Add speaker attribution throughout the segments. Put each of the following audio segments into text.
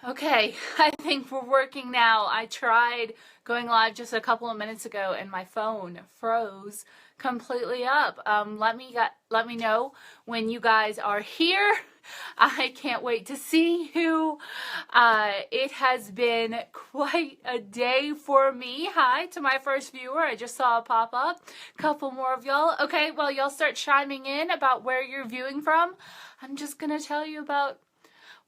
Speaker 1: Okay, I think we're working now. I tried going live just a couple of minutes ago and my phone froze completely up. Let me know when you guys are here. I can't wait to see you. It has been quite a day for me. Hi to my first viewer. I just saw a pop up. Couple more of y'all. Okay, well, y'all start chiming in about where you're viewing from. I'm just gonna tell you about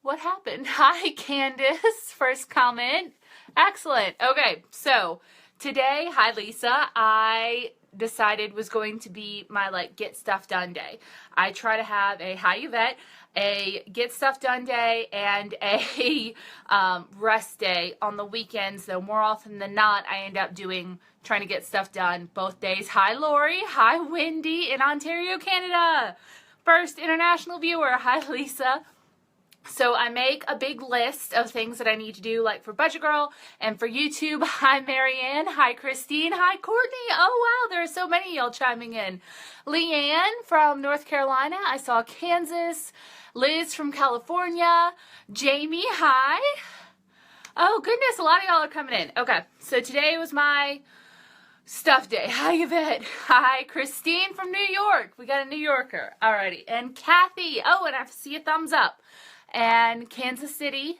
Speaker 1: what happened. Hi, Candace. First comment. Excellent. Okay, so today, hi, Lisa. I decided was going to be my get stuff done day. I try to have a hi, Yvette, a get stuff done day and a rest day on the weekends. Though more often than not, I end up trying to get stuff done both days. Hi, Lori. Hi, Wendy in Ontario, Canada. First international viewer. Hi, Lisa. So I make a big list of things that I need to do, like for Budget Girl and for YouTube. Hi, Marianne. Hi, Christine. Hi, Courtney. Oh, wow, there are so many of y'all chiming in. Leanne from North Carolina. I saw Kansas. Liz from California. Jamie, hi. Oh, goodness, a lot of y'all are coming in. Okay, so today was my stuff day. Hi, Yvette. Hi, Christine from New York. We got a New Yorker. Alrighty. And Kathy. Oh, and I see a thumbs up. And Kansas City.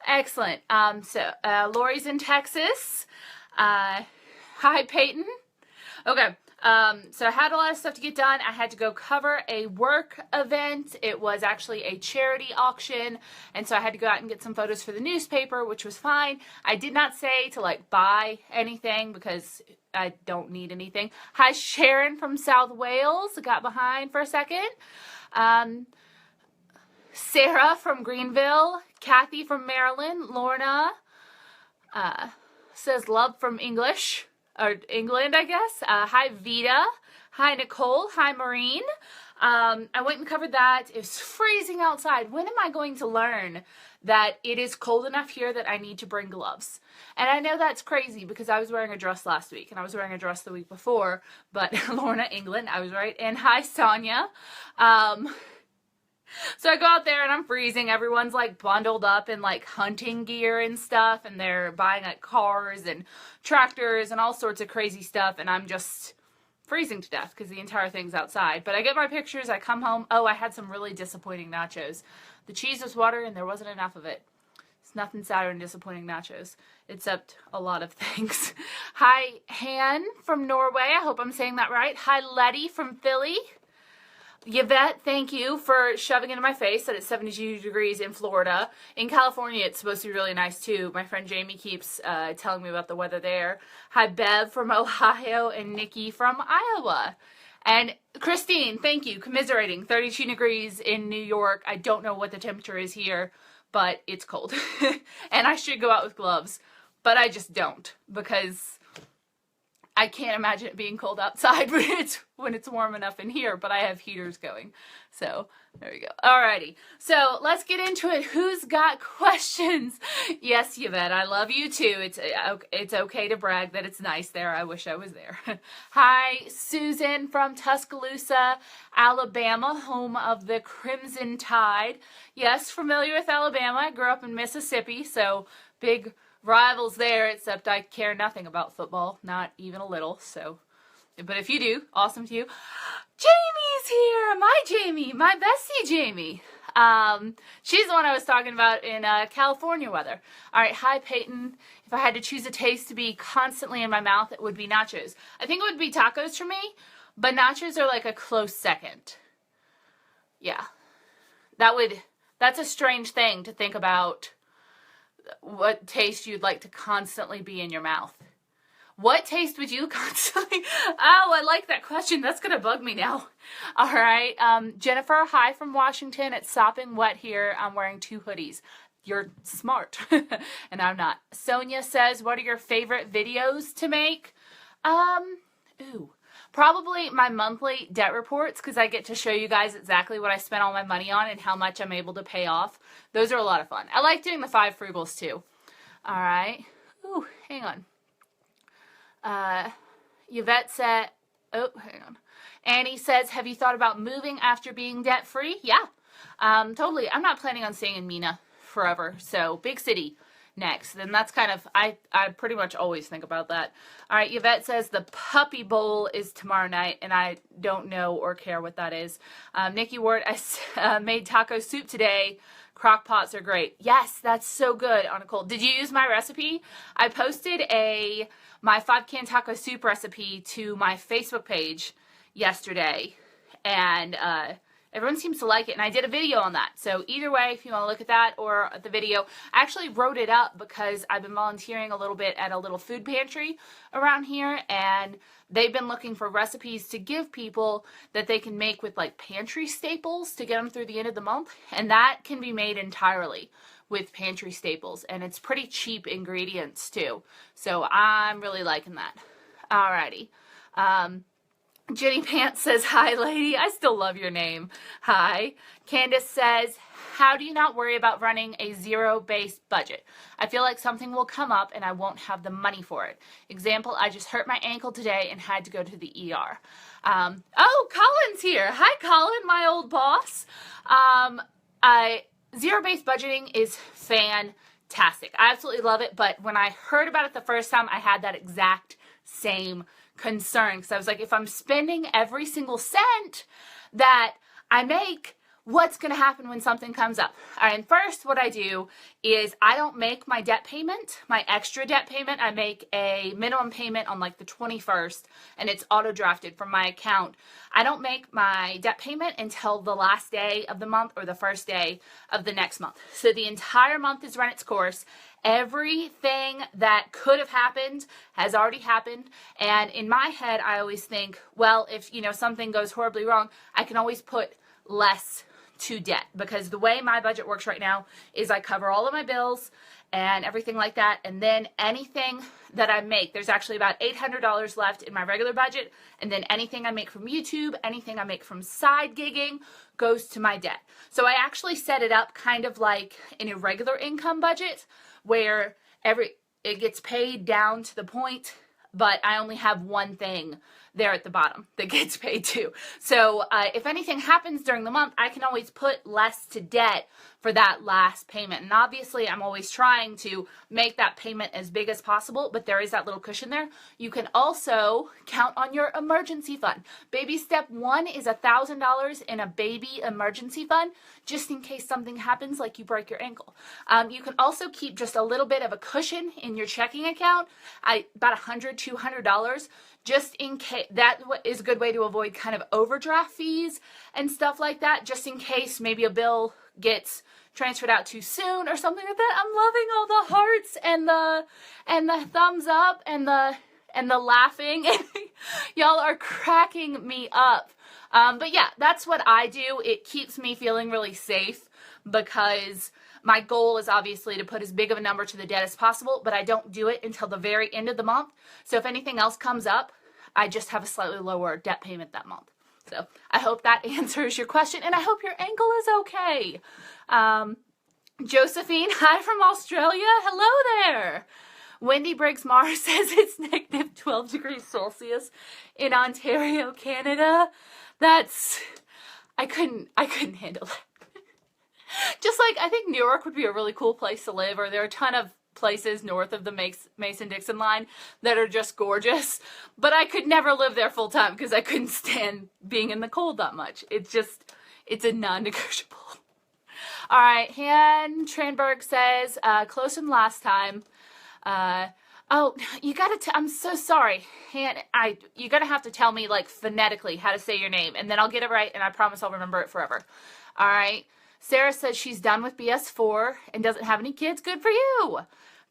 Speaker 1: Excellent. Lori's in Texas. Hi, Peyton. Okay. So I had a lot of stuff to get done. I had to go cover a work event. It was actually a charity auction. And so I had to go out and get some photos for the newspaper, which was fine. I did not say to buy anything because I don't need anything. Hi, Sharon from South Wales. I got behind for a second. Sarah from Greenville, Kathy from Maryland, Lorna says love from England, I guess. Hi, Vita. Hi, Nicole. Hi, Maureen. I went and covered that. It was freezing outside. When am I going to learn that it is cold enough here that I need to bring gloves? And I know that's crazy because I was wearing a dress last week and I was wearing a dress the week before, but Lorna, England, I was right. And hi, Sonia. So I go out there and I'm freezing. Everyone's bundled up in hunting gear and stuff, and they're buying cars and tractors and all sorts of crazy stuff, and I'm just freezing to death because the entire thing's outside. But I get my pictures, I come home. Oh, I had some really disappointing nachos. The cheese was water and there wasn't enough of it. It's nothing sadder than disappointing nachos, except a lot of things. Hi, Han from Norway. I hope I'm saying that right. Hi, Letty from Philly. Yvette, thank you for shoving into my face that it's 72 degrees in Florida. In California, it's supposed to be really nice, too. My friend Jamie keeps telling me about the weather there. Hi, Bev from Ohio and Nikki from Iowa. And Christine, thank you. Commiserating. 32 degrees in New York. I don't know what the temperature is here, but it's cold. And I should go out with gloves, but I just don't because I can't imagine it being cold outside when it's warm enough in here, but I have heaters going. So there we go. Alrighty. So let's get into it. Who's got questions? Yes, Yvette, I love you too. It's okay to brag that it's nice there. I wish I was there. Hi, Susan from Tuscaloosa, Alabama, home of the Crimson Tide. Yes, familiar with Alabama. I grew up in Mississippi, so big rivals there, except I care nothing about football, not even a little, so, but if you do, awesome to you. Jamie's here! My Jamie! My bestie Jamie! She's the one I was talking about in California weather. Alright, hi Peyton. If I had to choose a taste to be constantly in my mouth, it would be nachos. I think it would be tacos for me, but nachos are a close second. Yeah. That's a strange thing to think about. What taste you'd like to constantly be in your mouth. What taste would you constantly... Oh, I like that question. That's going to bug me now. All right. Jennifer, hi from Washington. It's sopping wet here. I'm wearing 2 hoodies. You're smart. And I'm not. Sonia says, what are your favorite videos to make? Probably my monthly debt reports because I get to show you guys exactly what I spent all my money on and how much I'm able to pay off. Those are a lot of fun. I like doing the 5 frugals too. All right. Ooh, hang on. Yvette said, oh, hang on. Annie says, have you thought about moving after being debt free? Yeah, totally. I'm not planning on staying in Mena forever. So big city next. And that's kind of, I pretty much always think about that. All right, Yvette says the Puppy Bowl is tomorrow night, and I don't know or care what that is. Nikki Ward, I made taco soup today. Crock pots are great. Yes, that's so good on a cold. Did you use my recipe? I posted my 5-can taco soup recipe to my Facebook page yesterday, and everyone seems to like it, and I did a video on that. So either way, if you want to look at that or at the video, I actually wrote it up because I've been volunteering a little bit at a little food pantry around here, and they've been looking for recipes to give people that they can make with like pantry staples to get them through the end of the month, and that can be made entirely with pantry staples, and it's pretty cheap ingredients too. So I'm really liking that. Alrighty. Jenny Pants says, hi, lady. I still love your name. Hi. Candace says, how do you not worry about running a zero-based budget? I feel like something will come up and I won't have the money for it. Example, I just hurt my ankle today and had to go to the ER. Oh, Colin's here. Hi, Colin, my old boss. Zero-based budgeting is fantastic. I absolutely love it, but when I heard about it the first time, I had that exact same concern, because I was like, if I'm spending every single cent that I make, what's going to happen when something comes up? All right, and first what I do is I don't make my debt payment, my extra debt payment. I make a minimum payment on like the 21st, and it's auto drafted from my account. I don't make my debt payment until the last day of the month or the first day of the next month. So the entire month has run its course. Everything that could have happened has already happened. And in my head, I always think, well, if something goes horribly wrong, I can always put less to debt, because the way my budget works right now is I cover all of my bills and everything like that, and then anything that I make, there's actually about $800 left in my regular budget, and then anything I make from YouTube, anything I make from side gigging goes to my debt. So I actually set it up kind of like an irregular income budget where it gets paid down to the point, but I only have one thing there at the bottom that gets paid too. So if anything happens during the month, I can always put less to debt for that last payment. And obviously, I'm always trying to make that payment as big as possible, but there is that little cushion there. You can also count on your emergency fund. Baby step 1 is $1,000 in a baby emergency fund, just in case something happens, like you break your ankle. You can also keep just a little bit of a cushion in your checking account, about $100, $200, just in case. That is a good way to avoid kind of overdraft fees and stuff like that, just in case maybe a bill gets transferred out too soon or something like that. I'm loving all the hearts and the thumbs up and the laughing. Y'all are cracking me up. But yeah, that's what I do. It keeps me feeling really safe, because my goal is obviously to put as big of a number to the debt as possible, but I don't do it until the very end of the month. So if anything else comes up, I just have a slightly lower debt payment that month. So I hope that answers your question, and I hope your ankle is okay. Josephine, hi from Australia. Hello there. Wendy Briggs Mars says it's negative 12 degrees Celsius in Ontario, Canada. I couldn't handle it. Just like, I think New York would be a really cool place to live, or there are a ton of places north of the Mason-Dixon line that are just gorgeous, but I could never live there full time because I couldn't stand being in the cold that much. It's a non-negotiable. All right, Han Tranberg says, close from last time. Oh, you gotta, I'm so sorry, Han, you gotta have to tell me, like, phonetically how to say your name, and then I'll get it right, and I promise I'll remember it forever. All right. Sarah says she's done with BS4 and doesn't have any kids. Good for you.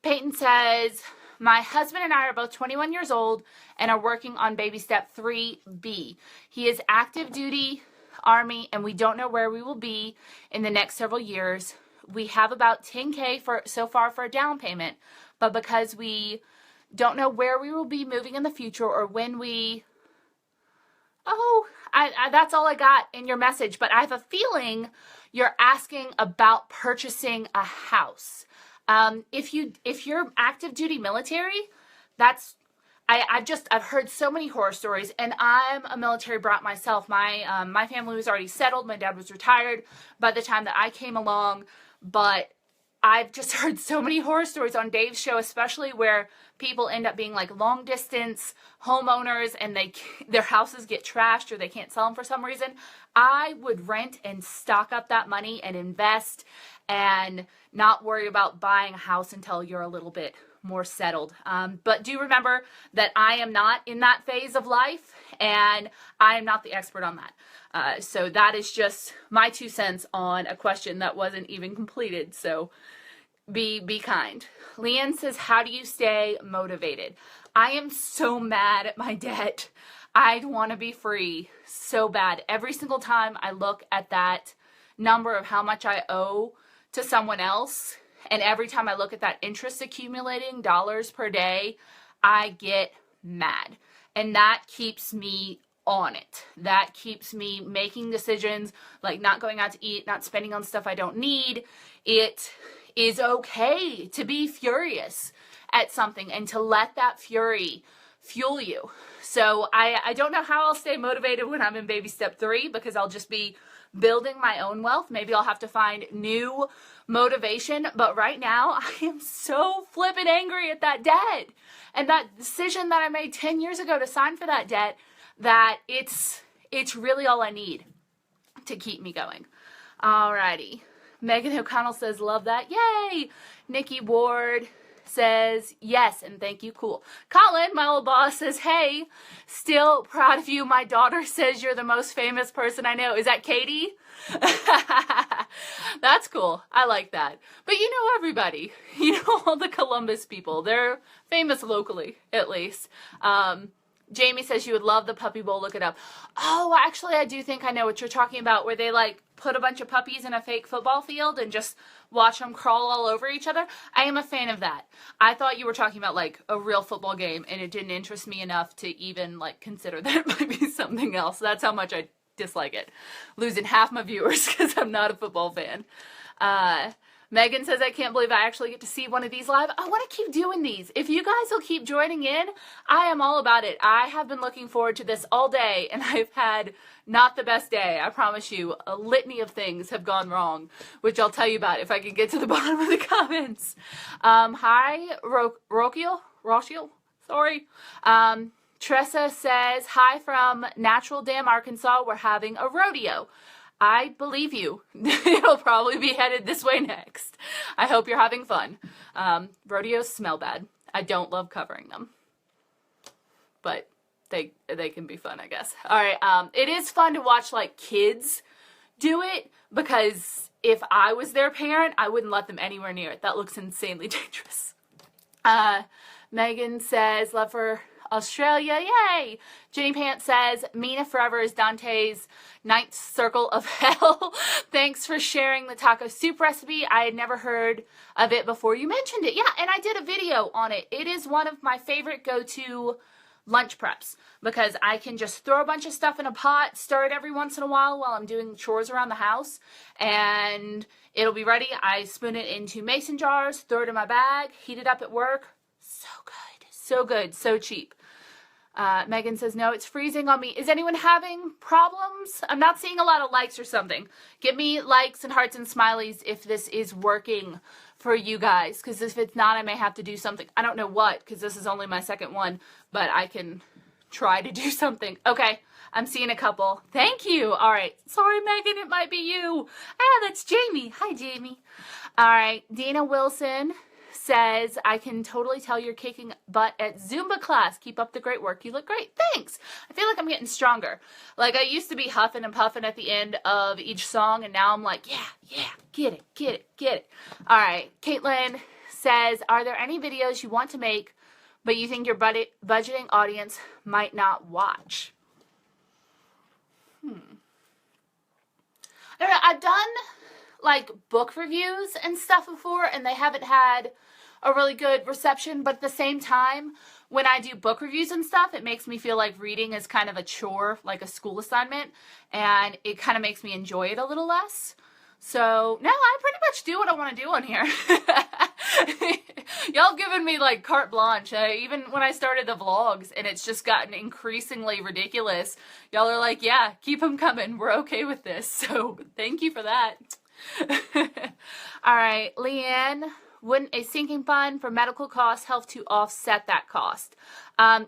Speaker 1: Peyton says, my husband and I are both 21 years old and are working on baby step 3B. He is active duty Army, and we don't know where we will be in the next several years. We have about $10K so far for a down payment, but because we don't know where we will be moving in the future or when we... Oh, that's all I got in your message, but I have a feeling you're asking about purchasing a house. If you're active duty military, I've heard so many horror stories, and I'm a military brat myself. My family was already settled. My dad was retired by the time that I came along, but I've just heard so many horror stories on Dave's show, especially where people end up being like long distance homeowners and their houses get trashed or they can't sell them for some reason. I would rent and stock up that money and invest and not worry about buying a house until you're a little bit more settled. But do remember that I am not in that phase of life and I am not the expert on that. So that is just my 2 cents on a question that wasn't even completed. So be kind. Leanne says, how do you stay motivated? I am so mad at my debt. I want to be free so bad. Every single time I look at that number of how much I owe to someone else, and every time I look at that interest accumulating dollars per day, I get mad. And that keeps me on it. That keeps me making decisions, like not going out to eat, not spending on stuff I don't need. It is okay to be furious at something and to let that fury fuel you. So I don't know how I'll stay motivated when I'm in baby step 3, because I'll just be building my own wealth. Maybe I'll have to find new motivation. But right now, I am so flippin' angry at that debt and that decision that I made 10 years ago to sign for that debt, that it's really all I need to keep me going. Alrighty. Megan O'Connell says, love that. Yay! Nikki Ward says, yes, and thank you, cool. Colin, my old boss, says, hey, still proud of you. My daughter says you're the most famous person I know. Is that Katie? That's cool. I like that. But you know everybody. You know all the Columbus people. They're famous locally, at least. Jamie says you would love the puppy bowl. Look it up. Oh, actually, I do think I know what you're talking about, where they like put a bunch of puppies in a fake football field and just watch them crawl all over each other. I am a fan of that. I thought you were talking about like a real football game, and it didn't interest me enough to even like consider that it might be something else. That's how much I dislike it. Losing half my viewers because I'm not a football fan. Megan says, I can't believe I actually get to see one of these live. I want to keep doing these. If you guys will keep joining in, I am all about it. I have been looking forward to this all day, and I've had not the best day. I promise you, a litany of things have gone wrong, which I'll tell you about if I can get to the bottom of the comments. Hi, Rochiel, sorry. Tressa says, hi from Natural Dam, Arkansas. We're having a rodeo. I believe you. It'll probably be headed this way next. I hope you're having fun. Rodeos smell bad. I don't love covering them, but they can be fun, I guess. All right. It is fun to watch like kids do it, because if I was their parent, I wouldn't let them anywhere near it. That looks insanely dangerous. Megan says, love for Australia, yay! Jenny Pants says, Mena forever is Dante's ninth circle of hell. Thanks for sharing the taco soup recipe. I had never heard of it before you mentioned it. Yeah, and I did a video on it. It is one of my favorite go-to lunch preps, because I can just throw a bunch of stuff in a pot, stir it every once in a while I'm doing chores around the house, and it'll be ready. I spoon it into mason jars, throw it in my bag, heat it up at work. So good. So good. So cheap. Megan says, no, it's freezing on me. Is anyone having problems? I'm not seeing a lot of likes or something. Give me likes and hearts and smileys if this is working for you guys, because if it's not, I may have to do something. I don't know what, because this is only my second one, but I can try to do something. Okay, I'm seeing a couple. Thank you. All right. Sorry, Megan, it might be you. Ah, that's Jamie. Hi, Jamie. All right. Dina Wilson says, I can totally tell you're kicking butt at Zumba class. Keep up the great work. You look great. Thanks. I feel like I'm getting stronger. Like, I used to be huffing and puffing at the end of each song, and now I'm like, yeah, get it. All right. Caitlin says, are there any videos you want to make, but you think your budgeting audience might not watch? I don't know. I've done like book reviews and stuff before, and they haven't had a really good reception, but at the same time, when I do book reviews and stuff, it makes me feel like reading is kind of a chore, like a school assignment, and it kind of makes me enjoy it a little less. So, no, I pretty much do what I want to do on here. Y'all have given me like carte blanche, even when I started the vlogs, and it's just gotten increasingly ridiculous. Y'all are like, yeah, keep them coming. We're okay with this. So, thank you for that. All right, Leanne, wouldn't a sinking fund for medical costs help to offset that cost?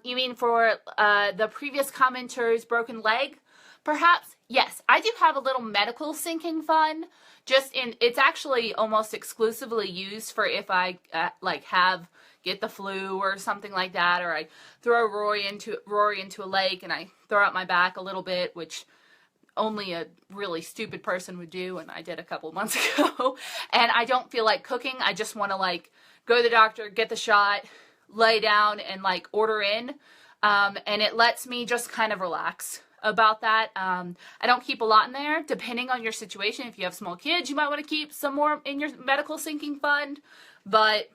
Speaker 1: You mean for the previous commenter's broken leg? Perhaps, yes. I do have a little medical sinking fund. It's actually almost exclusively used for if I get the flu or something like that, or I throw Rory into a lake and I throw out my back a little bit, which only a really stupid person would do, and I did a couple months ago. And I don't feel like cooking. I just want to go to the doctor, get the shot, lay down, and order in. And it lets me just kind of relax about that. I don't keep a lot in there. Depending on your situation, if you have small kids, you might want to keep some more in your medical sinking fund. But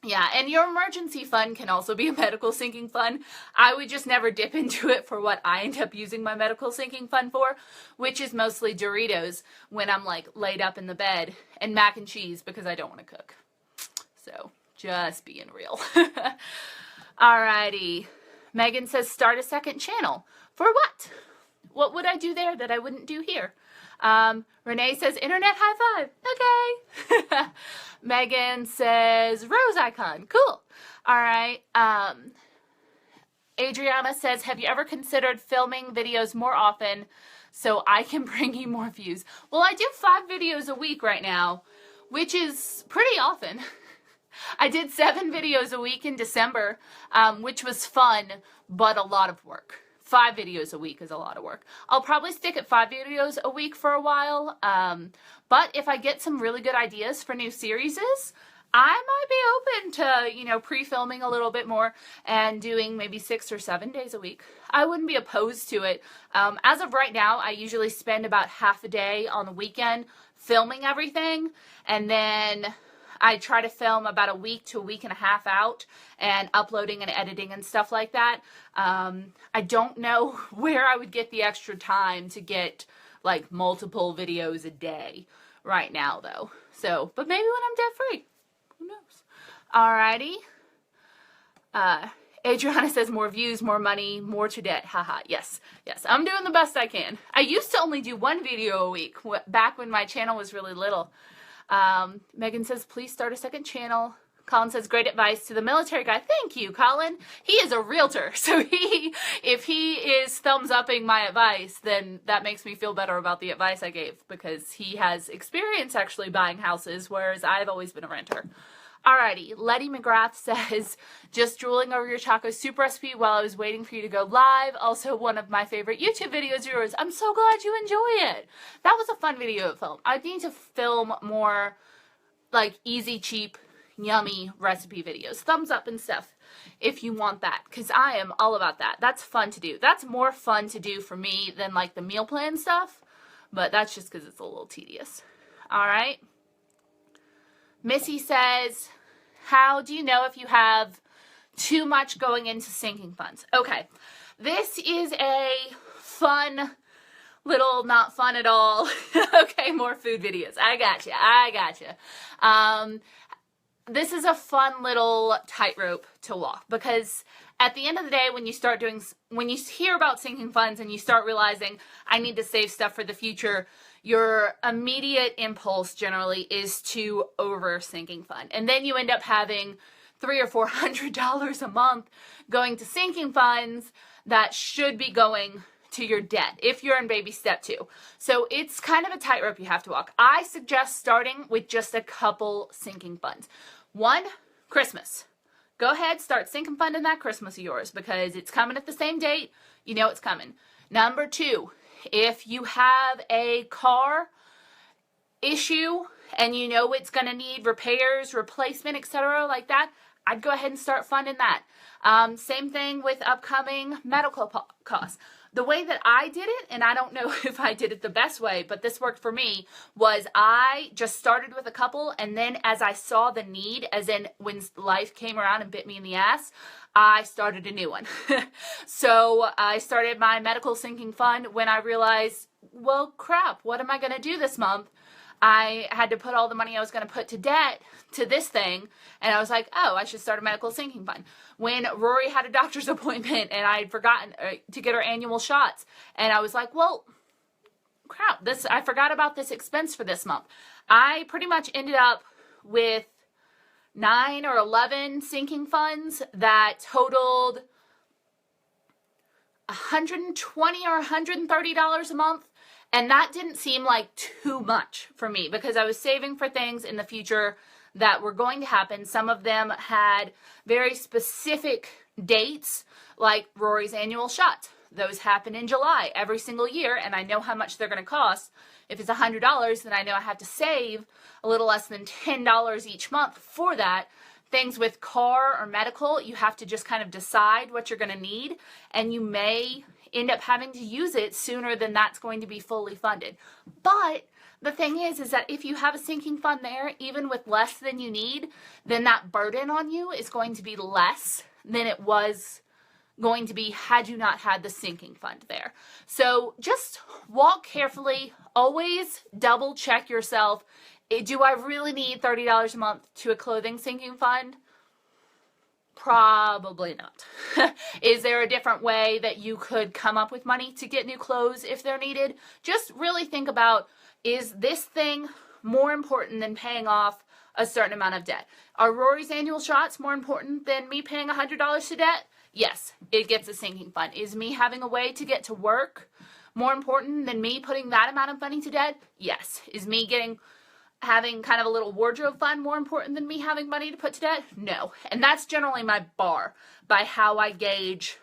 Speaker 1: yeah, and your emergency fund can also be a medical sinking fund. I would just never dip into it for what I end up using my medical sinking fund for, which is mostly Doritos when I'm laid up in the bed, and mac and cheese because I don't want to cook. So just being real. Alrighty. Megan says start a second channel. For what? What would I do there that I wouldn't do here? Renee says internet high five. Okay. Megan says rose icon. Cool. All right. Adriana says, have you ever considered filming videos more often so I can bring you more views? Well, I do 5 videos a week right now, which is pretty often. I did 7 videos a week in December, which was fun, but a lot of work. 5 videos a week is a lot of work. I'll probably stick at 5 videos a week for a while, but if I get some really good ideas for new series, I might be open to, pre-filming a little bit more and doing maybe 6 or 7 days a week. I wouldn't be opposed to it. As of right now, I usually spend about half a day on the weekend filming everything, and then I try to film about a week to a week and a half out and uploading and editing and stuff like that. I don't know where I would get the extra time to get multiple videos a day right now though. So, but maybe when I'm debt free, who knows? Alrighty. Adriana says more views, more money, more to debt. Haha. Yes. I'm doing the best I can. I used to only do 1 video a week back when my channel was really little. Megan says, please start a second channel. Colin says, great advice to the military guy. Thank you, Colin. He is a realtor. So if he is thumbs upping my advice, then that makes me feel better about the advice I gave because he has experience actually buying houses, whereas I've always been a renter. Alrighty, Letty McGrath says, just drooling over your taco soup recipe while I was waiting for you to go live. Also one of my favorite YouTube videos of yours. I'm so glad you enjoy it. That was a fun video to film. I need to film more easy, cheap, yummy recipe videos. Thumbs up and stuff if you want that, because I am all about that. That's fun to do. That's more fun to do for me than the meal plan stuff, but that's just because it's a little tedious. Alright. Missy says, how do you know if you have too much going into sinking funds? Okay, this is a fun little, not fun at all. Okay, more food videos. I gotcha. This is a fun little tightrope to walk because at the end of the day, when you hear about sinking funds and you start realizing I need to save stuff for the future, your immediate impulse generally is to over sinking fund. And then you end up having $300 or $400 a month going to sinking funds that should be going to your debt if you're in baby step 2. So it's kind of a tightrope you have to walk. I suggest starting with just a couple sinking funds. 1, Christmas. Go ahead, start sinking fund in that Christmas of yours because it's coming at the same date. You know it's coming. Number 2, if you have a car issue and you know it's going to need repairs, replacement, etc. like that, I'd go ahead and start funding that. Same thing with upcoming medical costs. The way that I did it, and I don't know if I did it the best way, but this worked for me, was I just started with a couple, and then as I saw the need, as in when life came around and bit me in the ass, I started a new one. So I started my medical sinking fund when I realized, well, crap, what am I going to do this month? I had to put all the money I was going to put to debt to this thing, and I was like, oh, I should start a medical sinking fund. When Rory had a doctor's appointment and I had forgotten to get her annual shots, and I was like, well, crap, I forgot about this expense for this month. I pretty much ended up with 9 or 11 sinking funds that totaled $120 or $130 a month. And that didn't seem like too much for me because I was saving for things in the future that were going to happen. Some of them had very specific dates, like Rory's annual shot. Those happen in July every single year, and I know how much they're going to cost. If it's $100, then I know I have to save a little less than $10 each month for that. Things with car or medical, you have to just kind of decide what you're going to need, and you may end up having to use it sooner than that's going to be fully funded. But the thing is that if you have a sinking fund there, even with less than you need, then that burden on you is going to be less than it was going to be had you not had the sinking fund there. So just walk carefully, always double check yourself. Do I really need $30 a month to a clothing sinking fund? Probably not. Is there a different way that you could come up with money to get new clothes if they're needed? Just really think about, is this thing more important than paying off a certain amount of debt? Are Rory's annual shots more important than me paying $100 to debt? Yes, it gets a sinking fund. Is me having a way to get to work more important than me putting that amount of money to debt? Yes. Is me having kind of a little wardrobe fund more important than me having money to put to debt? No. And that's generally my bar by how I gauge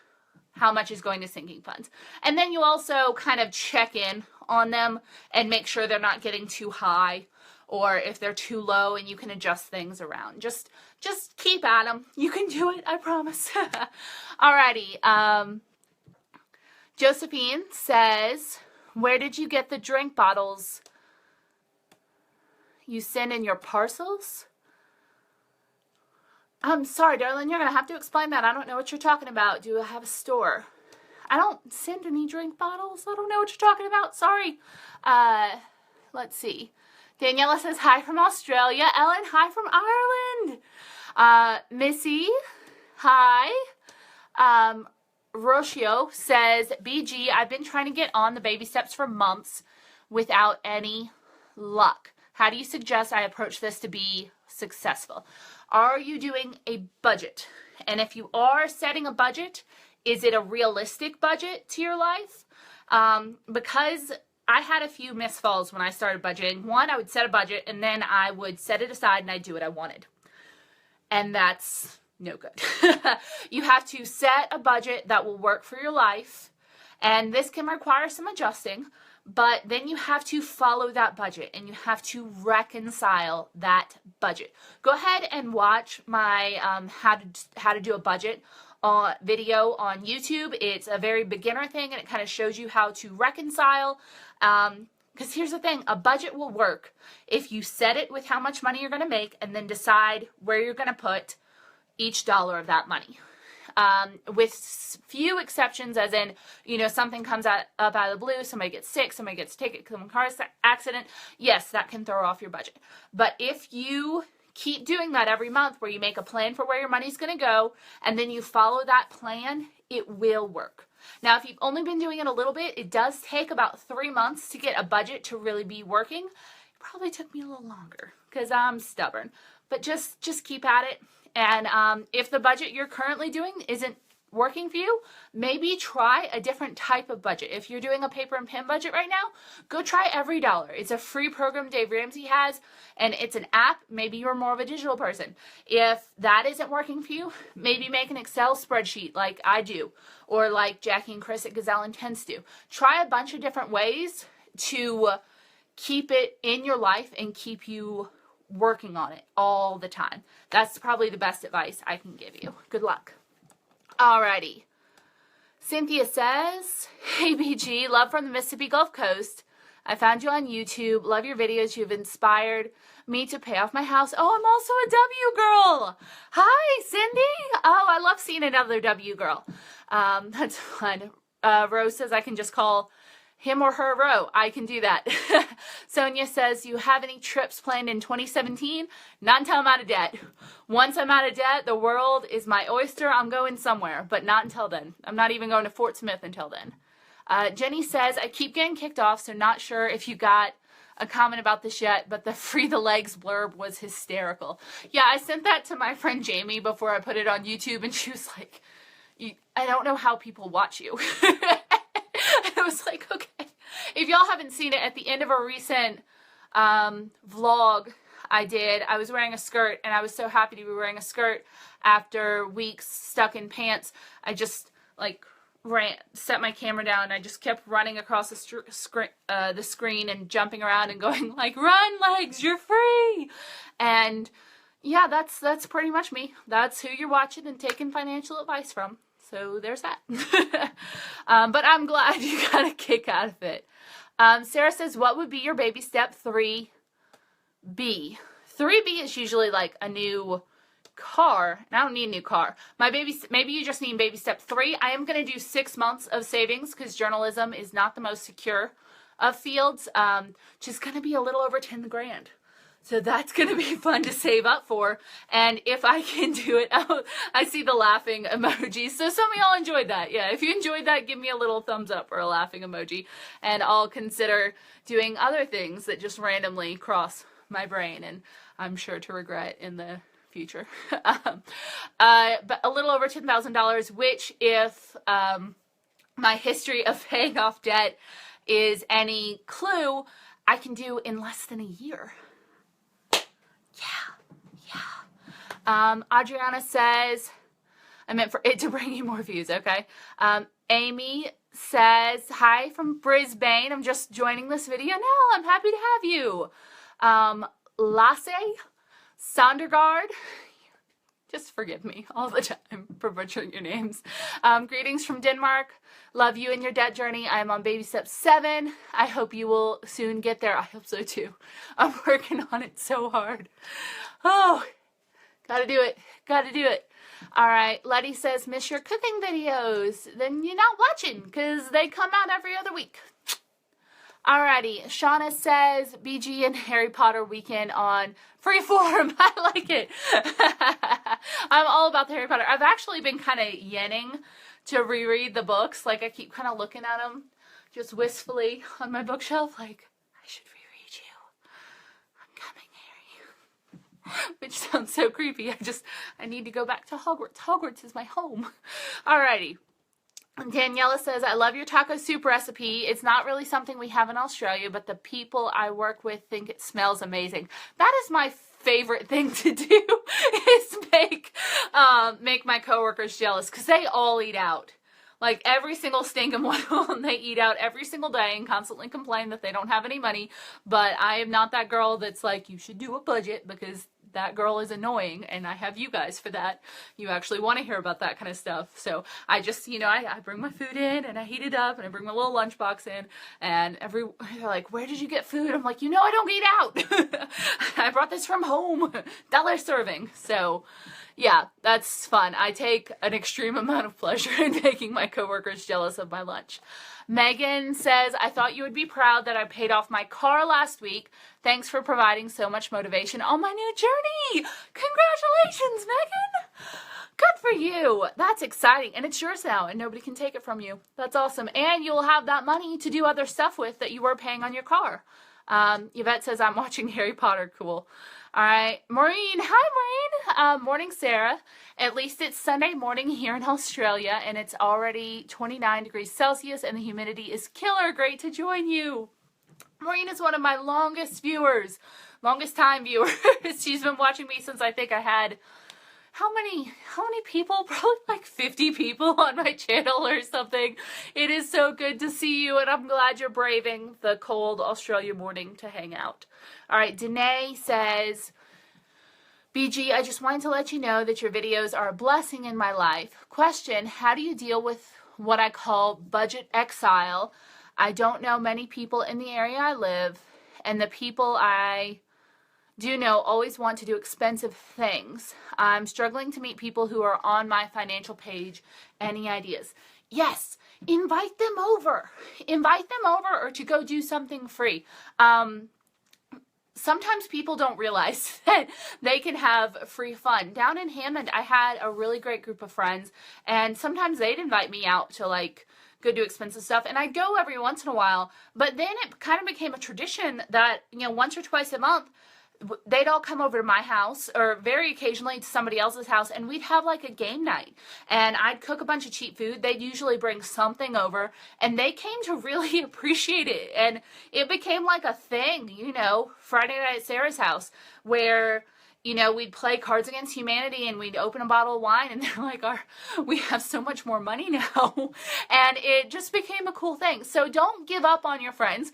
Speaker 1: how much is going to sinking funds. And then you also kind of check in on them and make sure they're not getting too high, or if they're too low, and you can adjust things around. Just keep at them. You can do it, I promise. Alrighty. Josephine says, where did you get the drink bottles you send in your parcels? I'm sorry, darling. You're going to have to explain that. I don't know what you're talking about. Do I have a store? I don't send any drink bottles. I don't know what you're talking about. Sorry. Let's see. Daniela says, hi from Australia. Ellen, hi from Ireland. Missy, hi. Rocio says, BG, I've been trying to get on the baby steps for months without any luck. How do you suggest I approach this to be successful? Are you doing a budget? And if you are setting a budget, is it a realistic budget to your life? Because I had a few misfalls when I started budgeting. One, I would set a budget and then I would set it aside and I'd do what I wanted. And that's no good. You have to set a budget that will work for your life. And this can require some adjusting, but then you have to follow that budget and you have to reconcile that budget. Go ahead and watch my how to do a budget video on YouTube. It's a very beginner thing and it kind of shows you how to reconcile. Because here's the thing, a budget will work if you set it with how much money you're going to make and then decide where you're going to put each dollar of that money. With few exceptions, as in, something comes up out of the blue, somebody gets sick, somebody gets a ticket, some car accident. Yes, that can throw off your budget. But if you keep doing that every month where you make a plan for where your money's going to go and then you follow that plan, it will work. Now, if you've only been doing it a little bit, it does take about 3 months to get a budget to really be working. It probably took me a little longer because I'm stubborn. But just keep at it. And if the budget you're currently doing isn't working for you, maybe try a different type of budget. If you're doing a paper and pen budget right now, go try Every Dollar. It's a free program Dave Ramsey has, and it's an app. Maybe you're more of a digital person. If that isn't working for you, maybe make an Excel spreadsheet like I do, or like Jackie and Chris at Gazelle Intense do. Try a bunch of different ways to keep it in your life and keep you working on it all the time. That's probably the best advice I can give you. Good luck. Alrighty. Cynthia says, hey BG, love from the Mississippi Gulf Coast. I found you on YouTube. Love your videos. You've inspired me to pay off my house. Oh, I'm also a W girl. Hi, Cindy. Oh, I love seeing another W girl. That's fun. Rose says I can just call him or her Ro. I can do that. Sonia says, you have any trips planned in 2017? Not until I'm out of debt. Once I'm out of debt, the world is my oyster. I'm going somewhere, but not until then. I'm not even going to Fort Smith until then. Jenny says, I keep getting kicked off, so not sure if you got a comment about this yet, but the free the legs blurb was hysterical. Yeah, I sent that to my friend Jamie before I put it on YouTube, and she was like, I don't know how people watch you. I was like, okay. If y'all haven't seen it, at the end of a recent vlog I was wearing a skirt, and I was so happy to be wearing a skirt after weeks stuck in pants. I just like set my camera down, and I just kept running across the screen and jumping around and going like, run legs, you're free. And yeah, that's pretty much me. That's who you're watching and taking financial advice from. So there's that. But I'm glad you got a kick out of it. Sarah says, what would be your baby step 3B? 3B is usually like a new car, and I don't need a new car. Maybe you just need baby step 3. I am going to do 6 months of savings because journalism is not the most secure of fields. Just going to be a little over 10 grand. So that's going to be fun to save up for. And if I can do it, I see the laughing emoji. So some of y'all enjoyed that. Yeah, if you enjoyed that, give me a little thumbs up or a laughing emoji. And I'll consider doing other things that just randomly cross my brain and I'm sure to regret in the future. But a little over $10,000, which if my history of paying off debt is any clue, I can do in less than a year. Yeah. Adriana says, I meant for it to bring you more views, okay? Amy says, hi from Brisbane. I'm just joining this video now. I'm happy to have you. Lasse, Sondergaard, just forgive me all the time for butchering your names. Greetings from Denmark. Love you and your debt journey. I am on baby step 7. I hope you will soon get there. I hope so too. I'm working on it so hard. Oh, gotta do it. Gotta do it. All right. Letty says, miss your cooking videos. Then you're not watching because they come out every other week. Alrighty, Shauna says, BG and Harry Potter weekend on Freeform. I like it. I'm all about the Harry Potter. I've actually been kind of yenning to reread the books. Like, I keep kind of looking at them just wistfully on my bookshelf. Like, I should reread you. I'm coming, Harry. Which sounds so creepy. I need to go back to Hogwarts. Hogwarts is my home. Alrighty. Daniela says, I love your taco soup recipe. It's not really something we have in Australia, but the people I work with think it smells amazing. That is my favorite thing to do, is make my coworkers jealous, because they all eat out. Like, every single stinking one of them, they eat out every single day and constantly complain that they don't have any money. But I am not that girl that's like, you should do a budget, because that girl is annoying, and I have you guys for that. You actually want to hear about that kind of stuff. So I just, I bring my food in, and I heat it up, and I bring my little lunchbox in, and they're like, where did you get food? I'm like, I don't eat out. I brought this from home. Dollar serving. So yeah, that's fun. I take an extreme amount of pleasure in making my coworkers jealous of my lunch. Megan says, I thought you would be proud that I paid off my car last week. Thanks for providing so much motivation on my new journey. Congratulations, Megan. Good for you. That's exciting. And it's yours now, and nobody can take it from you. That's awesome. And you'll have that money to do other stuff with that you were paying on your car. Yvette says, I'm watching Harry Potter. Cool. All right. Maureen. Hi, Maureen. Morning, Sarah. At least it's Sunday morning here in Australia, and it's already 29 degrees Celsius, and the humidity is killer. Great to join you. Maureen is one of my longest time viewers. She's been watching me since I think I had, how many people? Probably like 50 people on my channel or something. It is so good to see you, and I'm glad you're braving the cold Australia morning to hang out. All right, Danae says, BG, I just wanted to let you know that your videos are a blessing in my life. Question, how do you deal with what I call budget exile? I don't know many people in the area I live, and the people I do know always want to do expensive things. I'm struggling to meet people who are on my financial page. Any ideas? Yes, invite them over. Invite them over, or to go do something free. Sometimes people don't realize that they can have free fun. Down in Hammond, I had a really great group of friends, and sometimes they'd invite me out to like go do expensive stuff. And I go every once in a while, but then it kind of became a tradition that, you know, once or twice a month, they'd all come over to my house, or very occasionally to somebody else's house, and we'd have like a game night. And I'd cook a bunch of cheap food. They'd usually bring something over, and they came to really appreciate it. And it became like a thing, you know, Friday night at Sarah's house, where, you know, we'd play Cards Against Humanity, and we'd open a bottle of wine, and they're like, we have so much more money now. And it just became a cool thing. So don't give up on your friends.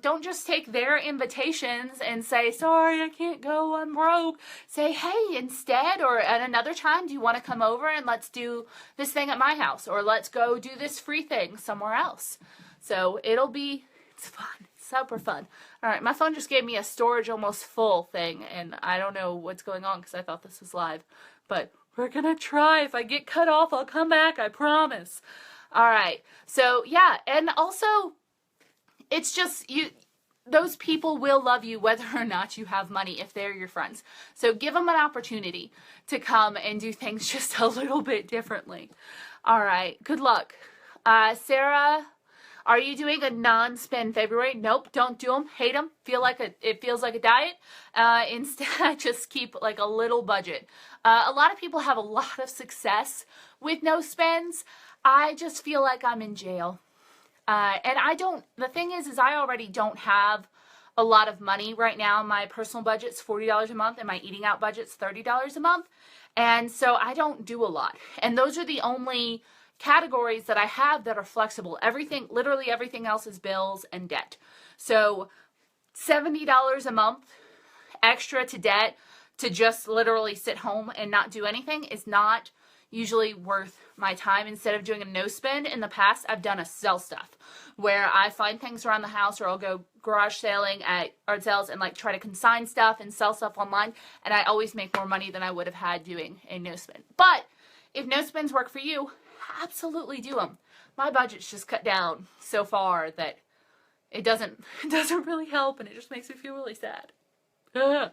Speaker 1: Don't just take their invitations and say, sorry, I can't go, I'm broke. Say, hey, instead, or at another time, do you want to come over and let's do this thing at my house? Or let's go do this free thing somewhere else. So it's fun. Super fun. All right, my phone just gave me a storage almost full thing, and I don't know what's going on because I thought this was live. But we're going to try. If I get cut off, I'll come back. I promise. All right. So, yeah, and also, it's just, those people will love you whether or not you have money if they're your friends. So give them an opportunity to come and do things just a little bit differently. All right. Good luck. Sarah... Are you doing a non-spend February? Nope, don't do them. Hate them. It feels like a diet. Instead, just keep like a little budget. A lot of people have a lot of success with no spends. I just feel like I'm in jail. The thing is I already don't have a lot of money right now. My personal budget's $40 a month, and my eating out budget's $30 a month. And so I don't do a lot. And those are the only categories that I have that are flexible. Literally everything else is bills and debt. So $70 a month extra to debt to just literally sit home and not do anything is not usually worth my time. Instead of doing a no spend, in the past I've done a sell stuff where I find things around the house, or I'll go garage sailing at art sales and like try to consign stuff and sell stuff online, and I always make more money than I would have had doing a no spend. But if no spends work for you, absolutely do them. My budget's just cut down so far that it doesn't really help, and it just makes me feel really sad. I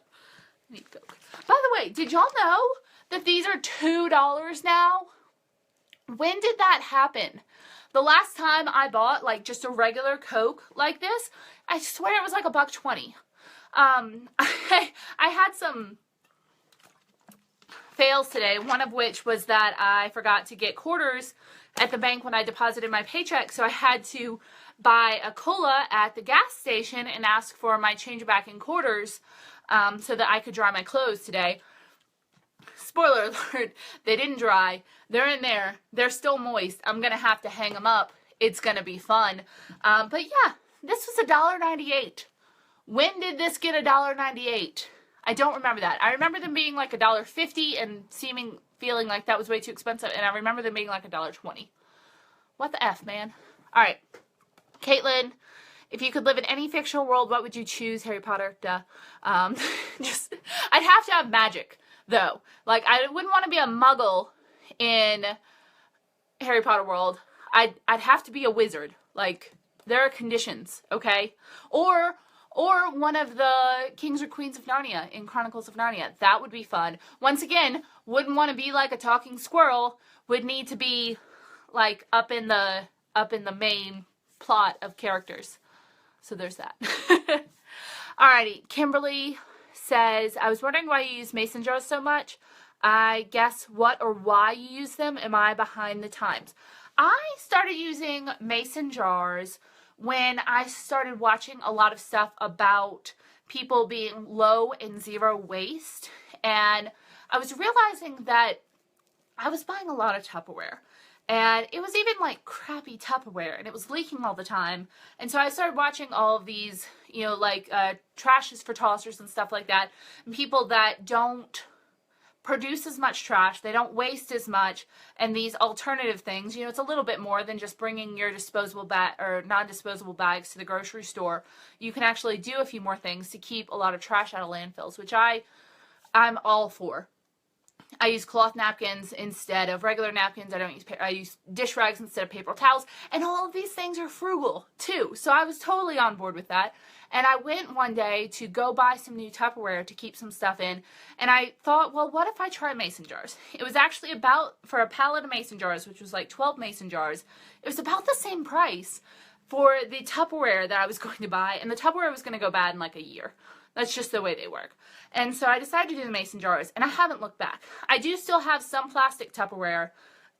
Speaker 1: need Coke. By the way, did y'all know that these are $2 now? When did that happen? The last time I bought like just a regular Coke like this, I swear it was like $1.20. I had some fails today, one of which was that I forgot to get quarters at the bank when I deposited my paycheck, so I had to buy a cola at the gas station and ask for my change back in quarters so that I could dry my clothes today. Spoiler alert, they didn't dry. They're in there. They're still moist. I'm going to have to hang them up. It's going to be fun. But yeah, this was $1.98. When did this get $1.98? I don't remember that. I remember them being like $1.50 and feeling like that was way too expensive. And I remember them being like $1.20. What the F, man? All right. Caitlin, if you could live in any fictional world, what would you choose? Harry Potter, duh. I'd have to have magic, though. Like, I wouldn't want to be a muggle in Harry Potter world. I'd have to be a wizard. Like, there are conditions, okay? Or one of the kings or queens of Narnia in Chronicles of Narnia. That would be fun. Once again, wouldn't want to be like a talking squirrel. Would need to be like up in the main plot of characters. So there's that. Alrighty, Kimberly says, I was wondering why you use mason jars so much. I guess what or why you use them. Am I behind the times? I started using mason jars when I started watching a lot of stuff about people being low and zero waste. And I was realizing that I was buying a lot of Tupperware. And it was even like crappy Tupperware, and it was leaking all the time. And so I started watching all of these, like trashes for tossers and stuff like that. And people that don't produce as much trash, they don't waste as much, and these alternative things, it's a little bit more than just bringing your disposable bag or non-disposable bags to the grocery store. You can actually do a few more things to keep a lot of trash out of landfills, which I'm all for. I use cloth napkins instead of regular napkins. I use dish rags instead of paper towels. And all of these things are frugal too. So I was totally on board with that. And I went one day to go buy some new Tupperware to keep some stuff in. And I thought, well, what if I try mason jars? It was actually about, for a pallet of mason jars, which was like 12 mason jars, it was about the same price for the Tupperware that I was going to buy. And the Tupperware was going to go bad in like a year. That's just the way they work. And so I decided to do the mason jars, and I haven't looked back. I do still have some plastic Tupperware